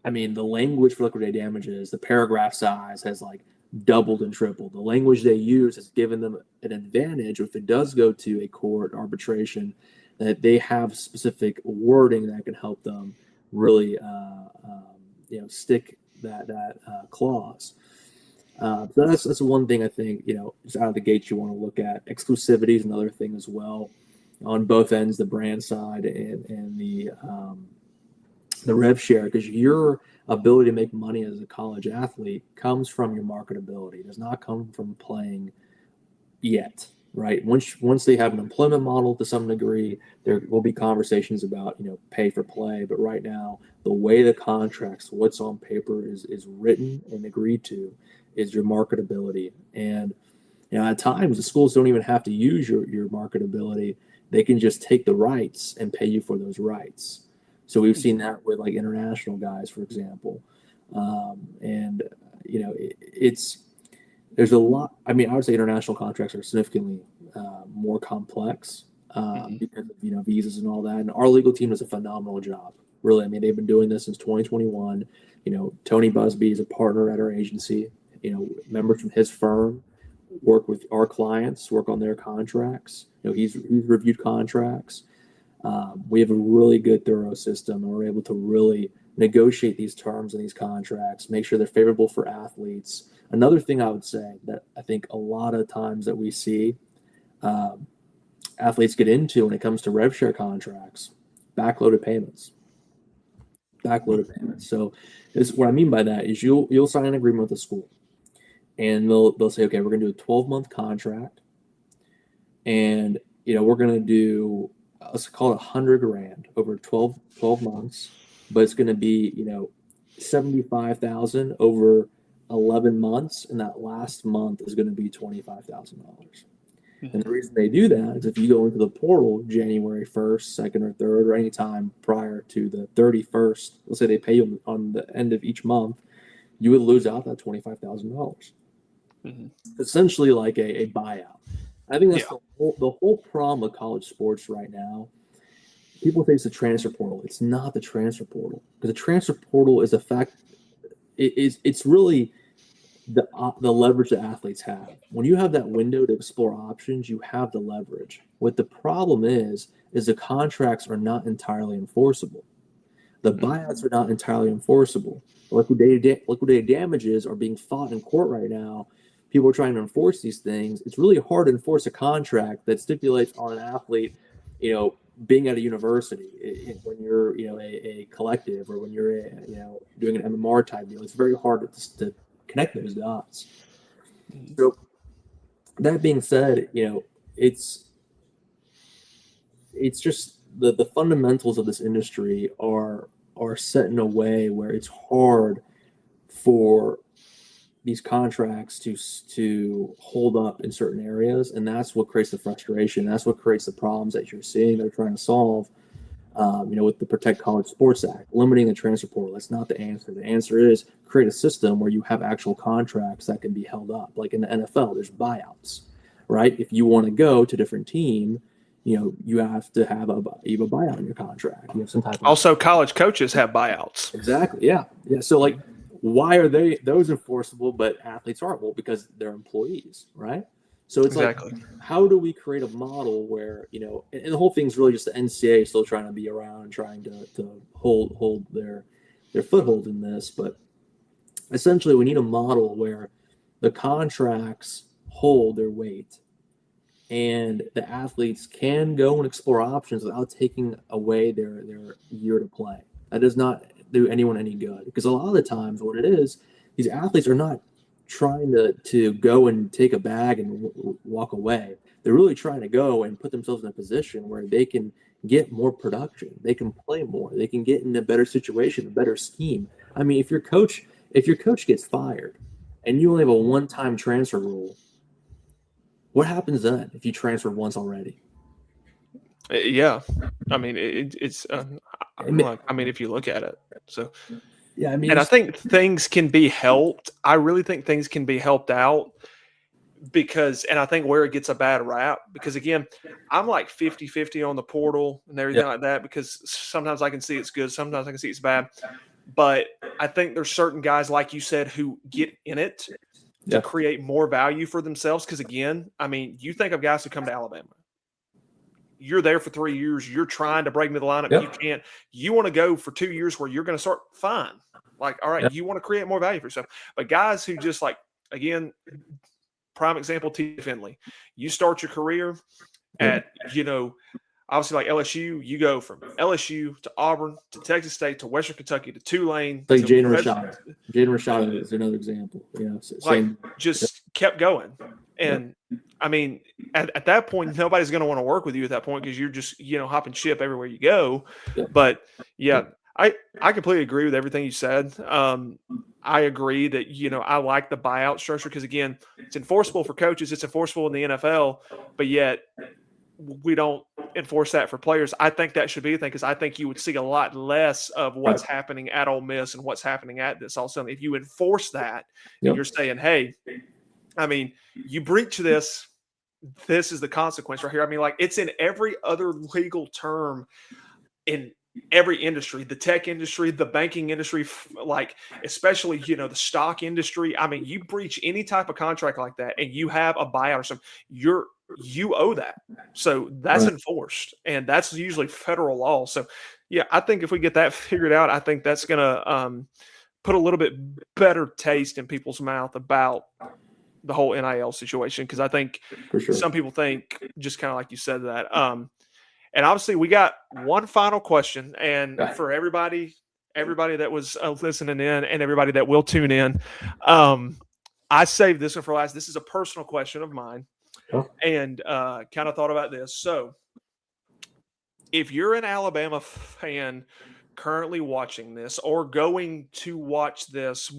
I mean, the language for liquidated damages, the paragraph size has like doubled and tripled. The language they use has given them an advantage if it does go to a court arbitration, that they have specific wording that can help them really stick that clause. So that's one thing I think, just out of the gates you want to look at. Exclusivity is another thing as well on both ends, the brand side and the rev share, because your ability to make money as a college athlete comes from your marketability. It does not come from playing yet, right? Once they have an employment model to some degree, there will be conversations about pay for play. But right now, the way the contracts, what's on paper is written and agreed to, is your marketability. And at times the schools don't even have to use your marketability. They can just take the rights and pay you for those rights. So we've seen that with like international guys, for example. There's a lot. I mean, I would say international contracts are significantly more complex because of visas and all that. And our legal team does a phenomenal job. Really, I mean, they've been doing this since 2021. Tony Busby is a partner at our agency. Members from his firm work with our clients, work on their contracts. He's reviewed contracts. We have a really good, thorough system, and we're able to really negotiate these terms and these contracts, make sure they're favorable for athletes. Another thing I would say that I think a lot of times that we see athletes get into when it comes to rev share contracts, backloaded payments. So what I mean by that is you'll sign an agreement with the school, and they'll say, okay, we're going to do a 12-month contract, and we're going to do let's call it $100,000 over 12 months, but it's going to be, 75,000 over 11 months. And that last month is going to be $25,000. And the reason they do that is if you go into the portal January 1st, 2nd, or 3rd, or any time prior to the 31st, let's say they pay you on the end of each month, you would lose out that $25,000. Essentially like a buyout. I think that's the whole problem with college sports right now. People think it's the transfer portal. It's not the transfer portal, because the transfer portal is it's really the leverage that athletes have. When you have that window to explore options, you have the leverage. What the problem is the contracts are not enforceable. The buyouts are not entirely enforceable. Liquidated damages are being fought in court right now. People are trying to enforce these things. It's really hard to enforce a contract that stipulates on an athlete, being at a university when you're, a collective, or when you're, doing an MMR type deal. It's very hard to connect those dots. So that being said, it's just the fundamentals of this industry are set in a way where it's hard for these contracts to hold up in certain areas, and that's what creates the frustration. That's what creates the problems that you're seeing they're trying to solve. With the Protect College Sports Act, limiting the transfer portal, that's not the answer. The answer is create a system where you have actual contracts that can be held up. Like in the NFL, there's buyouts, right? If you want to go to a different team, you have to have a buyout in your contract. You have some type of Also, college coaches have buyouts. Exactly. Yeah. So why are those enforceable but athletes aren't? Well, because they're employees, right? So it's exactly. How do we create a model where, and the whole thing's really just the NCAA still trying to be around and trying to hold their foothold in this. But essentially we need a model where the contracts hold their weight and the athletes can go and explore options without taking away their year to play. That does not do anyone any good, because a lot of the times what it is, these athletes are not trying to go and take a bag and walk away. They're really trying to go and put themselves in a position where they can get more production. They can play more. They can get in a better situation, a better scheme. I mean, if your coach gets fired and you only have a one-time transfer rule, what happens then if you transfer once already? Yeah. I mean, it's if you look at it. So yeah, I mean, and I think things can be helped. I really think things can be helped out and I think where it gets a bad rap, because again, I'm like 50-50 on the portal and everything like that, because sometimes I can see it's good, sometimes I can see it's bad. But I think there's certain guys, like you said, who get in it to create more value for themselves. Because again, I mean, you think of guys who come to Alabama. You're there for 3 years. You're trying to break into the lineup. You can't. You want to go for 2 years where you're going to start fine. Like, all right, you want to create more value for yourself. But guys who just again, prime example, T. Finley. You start your career at, obviously like LSU. You go from LSU to Auburn to Texas State to Western Kentucky to Tulane. Like Jaden Rashad. Jaden Rashad is another example. Just kept going. And I mean, at that point, nobody's going to want to work with you at that point, because you're just, hopping ship everywhere you go. But I completely agree with everything you said. I agree that, I like the buyout structure, because again, it's enforceable for coaches. It's enforceable in the NFL, but yet we don't enforce that for players. I think that should be a thing, because I think you would see a lot less of what's happening at Ole Miss and what's happening at this also. If you enforce that, and you're saying, hey, I mean, you breach this, this is the consequence right here. I mean, it's in every other legal term in every industry, the tech industry, the banking industry, especially, the stock industry. I mean, you breach any type of contract like that and you have a buyout or something, you owe that. So that's enforced, and that's usually federal law. So yeah, I think if we get that figured out, I think that's going to put a little bit better taste in people's mouth about the whole NIL situation. Because I think some people think, just kind of like you said, that and obviously we got one final question, and for everybody that was listening in and everybody that will tune in, I saved this one for last. This is a personal question of mine, and kind of thought about this. So if you're an Alabama fan currently watching this or going to watch this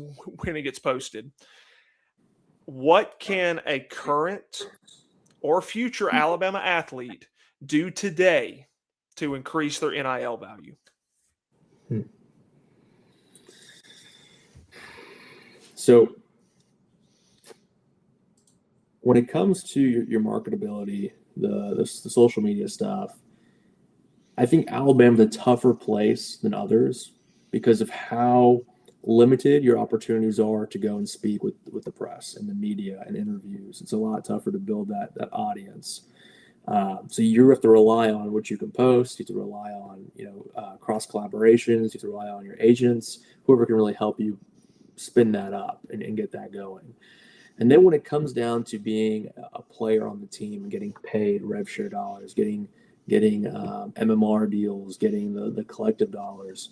when it gets posted, what can a current or future Alabama athlete do today to increase their NIL value? So when it comes to your marketability, the social media stuff, I think Alabama's a tougher place than others because of how limited your opportunities are to go and speak with the press and the media and interviews. It's a lot tougher to build that audience. So you have to rely on what you can post. You have to rely on cross collaborations. You have to rely on your agents, whoever can really help you spin that up and get that going. And then when it comes down to being a player on the team and getting paid rev share dollars, getting MMR deals, getting the collective dollars,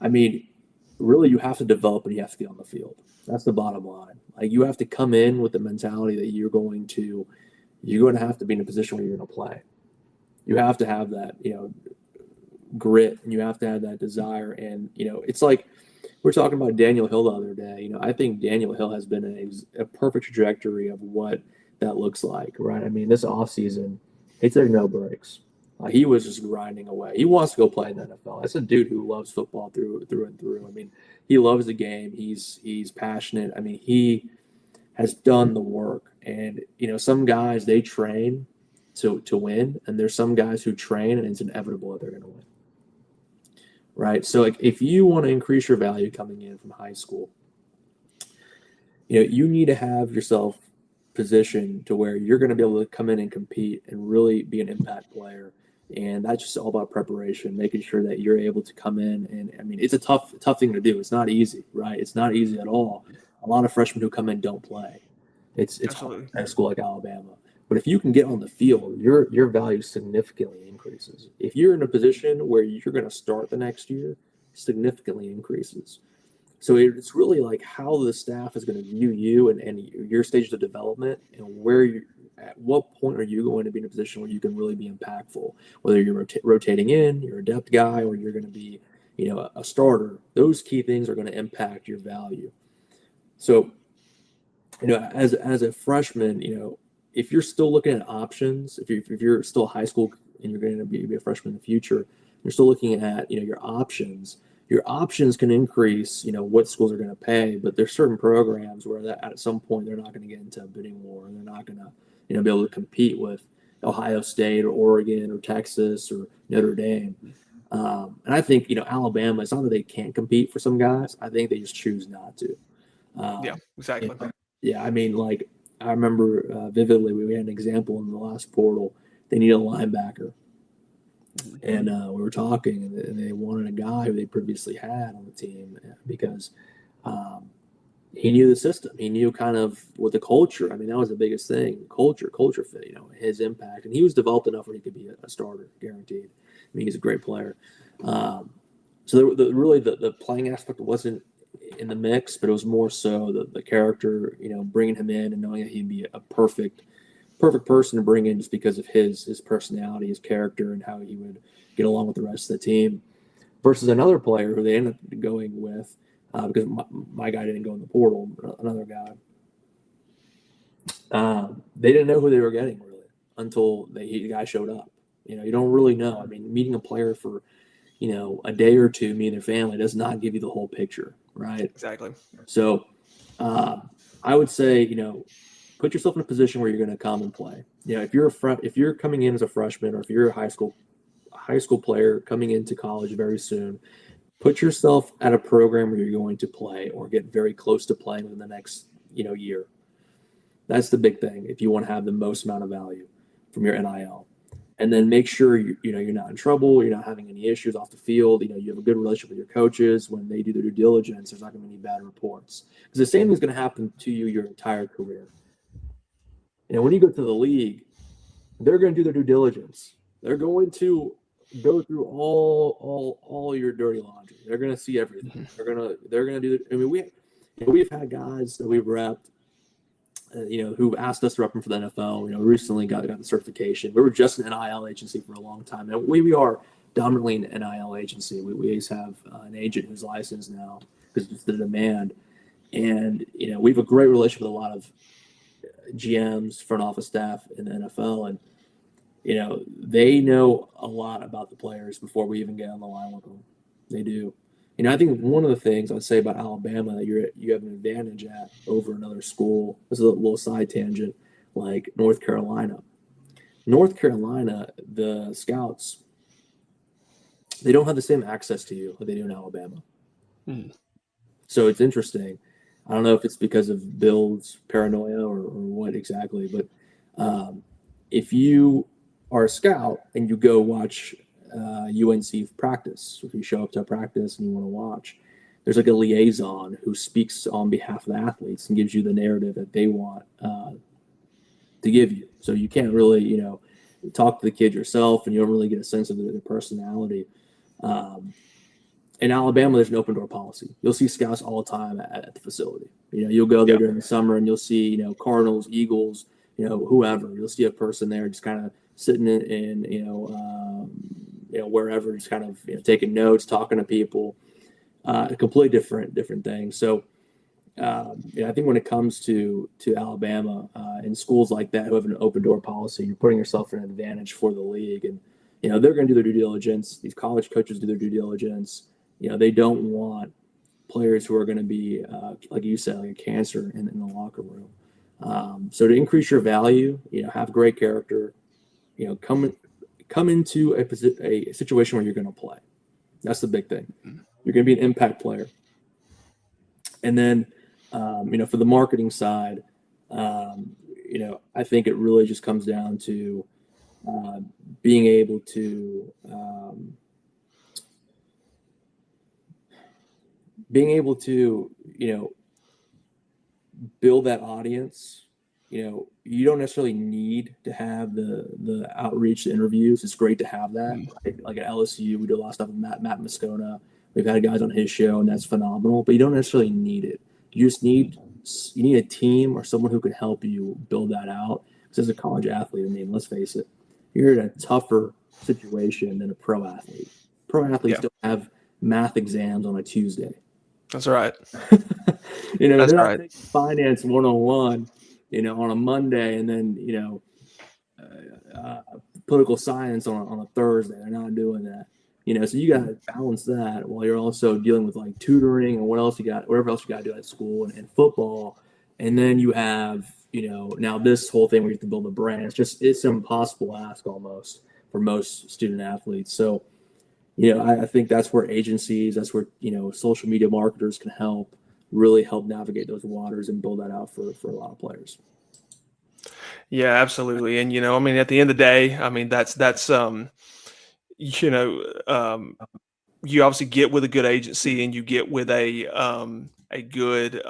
I mean, really you have to develop and you have to be on the field. That's the bottom line. Like, you have to come in with the mentality that you're going to have to be in a position where you're going to play. You have to have that, grit, and you have to have that desire. And, it's like we're talking about Daniel Hill the other day. I think Daniel Hill has been a perfect trajectory of what that looks like, right? I mean, this offseason, he took no breaks. He was just grinding away. He wants to go play in the NFL. That's a dude who loves football through and through. I mean, he loves the game. He's passionate. I mean, he has done the work. And, some guys, they train to win, and there's some guys who train and it's inevitable that they're going to win. Right? So, like, if you want to increase your value coming in from high school, you need to have yourself positioned to where you're going to be able to come in and compete and really be an impact player. And that's just all about preparation, making sure that you're able to come in. And, I mean, it's a tough thing to do. It's not easy, right? It's not easy at all. A lot of freshmen who come in don't play. It's hard at a school like Alabama. But if you can get on the field, your value significantly increases. If you're in a position where you're going to start the next year, significantly increases. So it's really like how the staff is going to view you and your stages of development, and at what point are you going to be in a position where you can really be impactful, whether you're rotating in, you're a depth guy, or you're going to be, a starter. Those key things are going to impact your value. So, as a freshman, if you're still looking at options, if you're still high school and you're going to be a freshman in the future, you're still looking at, your options. Your options can increase, what schools are going to pay, but there's certain programs where that at some point they're not going to get into a bidding war, and they're not going to, be able to compete with Ohio State or Oregon or Texas or Notre Dame. And I think, Alabama, it's not that they can't compete for some guys. I think they just choose not to. Yeah, exactly. Yeah, I mean, like, I remember vividly, we had an example in the last portal. They needed a linebacker. And we were talking, and they wanted a guy who they previously had on the team because he knew the system. He knew kind of what the culture. I mean, that was the biggest thing: culture fit. His impact, and he was developed enough where he could be a starter, guaranteed. I mean, he's a great player. So the playing aspect wasn't in the mix, but it was more so the character. Bringing him in and knowing that he'd be a perfect person to bring in just because of his personality, his character, and how he would get along with the rest of the team, versus another player who they ended up going with because my guy didn't go in the portal, another guy. They didn't know who they were getting really until the guy showed up. You don't really know. I mean, meeting a player for, a day or two, meeting their family does not give you the whole picture, right? Exactly. So I would say, put yourself in a position where you're going to come and play. If you're coming in as a freshman, or if you're a high school player coming into college very soon, put yourself at a program where you're going to play or get very close to playing within the next, year. That's the big thing if you want to have the most amount of value from your NIL. And then make sure you're not in trouble, you're not having any issues off the field. You have a good relationship with your coaches. When they do their due diligence, there's not going to be any bad reports. Because the same thing is going to happen to you your entire career. When you go to the league, they're going to do their due diligence. They're going to go through all your dirty laundry. They're going to see everything. They're going to do it. I mean, we've had guys that we've repped who asked us to rep them for the NFL, recently got the certification. We were just an NIL agency for a long time. And we are dominantly an NIL agency. We always have an agent who's licensed now because it's the demand. And, we have a great relationship with a lot of GMs, front office staff in the NFL. And, they know a lot about the players before we even get on the line with them. They do. I think one of the things I'd say about Alabama that you have an advantage at over another school, this is a little side tangent, like North Carolina. North Carolina, the scouts, they don't have the same access to you that they do in Alabama. So it's interesting. I don't know if it's because of Bill's paranoia or what exactly, but if you are a scout and you go watch UNC practice, if you show up to a practice and you want to watch, there's like a liaison who speaks on behalf of the athletes and gives you the narrative that they want to give you. So you can't really, talk to the kid yourself, and you don't really get a sense of their personality. In Alabama, there's an open door policy. You'll see scouts all the time at the facility. You'll go there during the summer and you'll see, Cardinals, Eagles, whoever. You'll see a person there just kind of sitting in wherever, just kind of taking notes, talking to people. A completely different thing. So, I think when it comes to Alabama and schools like that who have an open door policy, you're putting yourself in an advantage for the league, and they're going to do their due diligence. These college coaches do their due diligence. They don't want players who are going to be, like you said, like a cancer in the locker room. So to increase your value, have great character, come into a situation where you're going to play. That's the big thing. You're going to be an impact player. And then, for the marketing side, I think it really just comes down to being able to build that audience. You don't necessarily need to have the outreach, the interviews. It's great to have that. Like at LSU, we do a lot of stuff with Matt Moscona. We've had guys on his show, and that's phenomenal. But you don't necessarily need it. You just need a team or someone who can help you build that out. Because as a college athlete, let's face it, you're in a tougher situation than a pro athlete. Pro athletes don't have math exams on a Tuesday. That's right. That's they're not right. taking finance 101, on a Monday, and then, political science on a Thursday. They're not doing that. So you got to balance that while you're also dealing with like tutoring and whatever else you got to do at school and football. And then you have, now this whole thing where you have to build a brand. It's an impossible ask almost for most student athletes. So, I think that's where agencies, that's where, social media marketers can really help navigate those waters and build that out for a lot of players. Yeah, absolutely. And, at the end of the day, that's you obviously get with a good agency and you get with a good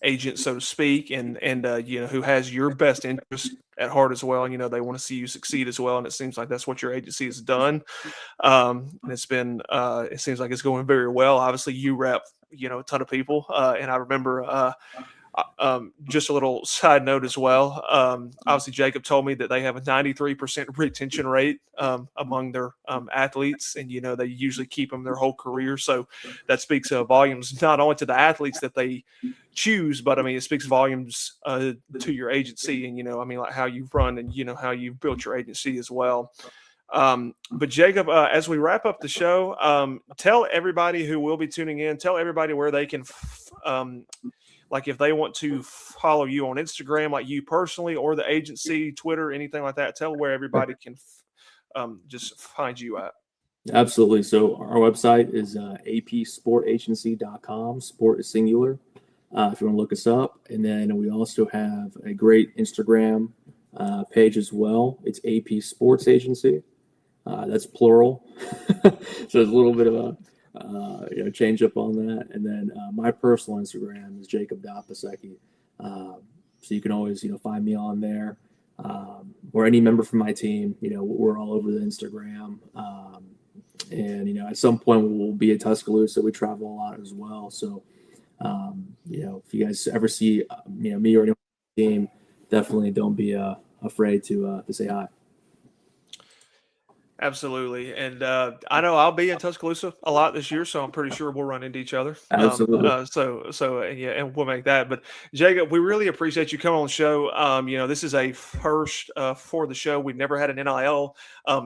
agent, so to speak, and who has your best interest at heart as well. And, they want to see you succeed as well. And it seems like that's what your agency has done. And it's been, it seems like it's going very well. Obviously you rep, a ton of people. And I remember, just a little side note as well. Obviously, Jacob told me that they have a 93% retention rate among their athletes, and they usually keep them their whole career. So that speaks volumes not only to the athletes that they choose, but it speaks volumes to your agency, and like how you've run and how you've built your agency as well. But Jacob, as we wrap up the show, tell everybody who will be tuning in, tell everybody where they can. Like if they want to follow you on Instagram, like you personally, or the agency, Twitter, anything like that, tell where everybody can just find you at. Absolutely. So our website is apsportagency.com. Sport is singular. If you want to look us up. And then we also have a great Instagram page as well. It's A&P Sports Agency. That's plural. So there's a little bit of a change up on that. And then my personal Instagram is Jacob Piasecki. So you can always, find me on there, or any member from my team. We're all over the Instagram. And, at some point we'll be at Tuscaloosa. We travel a lot as well. So, if you guys ever see, me or anyone team, definitely don't be afraid to say hi. Absolutely. And I know I'll be in Tuscaloosa a lot this year, so I'm pretty sure we'll run into each other. Absolutely. So yeah, and we'll make that. But Jacob, we really appreciate you coming on the show. This is a first for the show. We've never had an NIL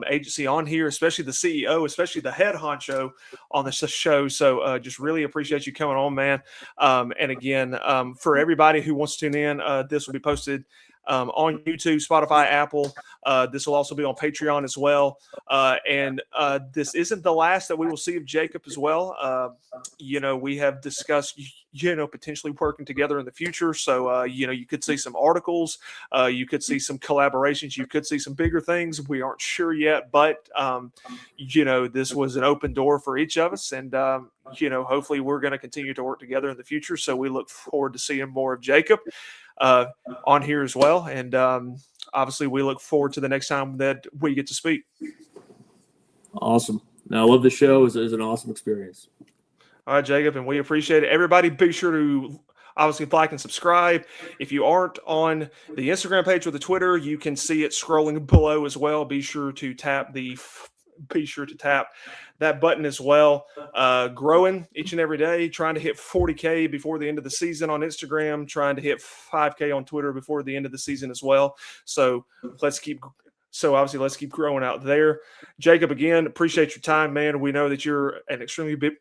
agency on here, especially the CEO, especially the head honcho on this show. So just really appreciate you coming on, man. And again, for everybody who wants to tune in, this will be posted on YouTube, Spotify, Apple. This will also be on Patreon as well. And this isn't the last that we will see of Jacob as well. We have discussed, potentially working together in the future. So, you could see some articles, you could see some collaborations, you could see some bigger things. We aren't sure yet, but, this was an open door for each of us. And, hopefully we're going to continue to work together in the future. So we look forward to seeing more of Jacob on here as well. And obviously we look forward to the next time that we get to speak. Awesome. No, I love the show. It's an awesome experience. All right, Jacob, and we appreciate it. Everybody, be sure to obviously like and subscribe. If you aren't on the Instagram page or the Twitter, you can see it scrolling below as well. Be sure to tap that button as well. Growing each and every day, trying to hit 40K before the end of the season on Instagram, trying to hit 5K on Twitter before the end of the season as well. So let's keep growing out there. Jacob, again, appreciate your time, man. We know that you're an extremely big,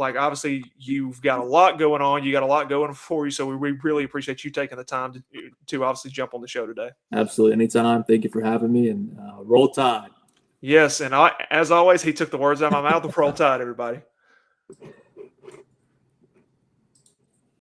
obviously you've got a lot going on. You got a lot going for you. So we really appreciate you taking the time to obviously jump on the show today. Absolutely. Anytime. Thank you for having me, and roll tide. Yes. And as always, he took the words out of my mouth. Roll tide, everybody.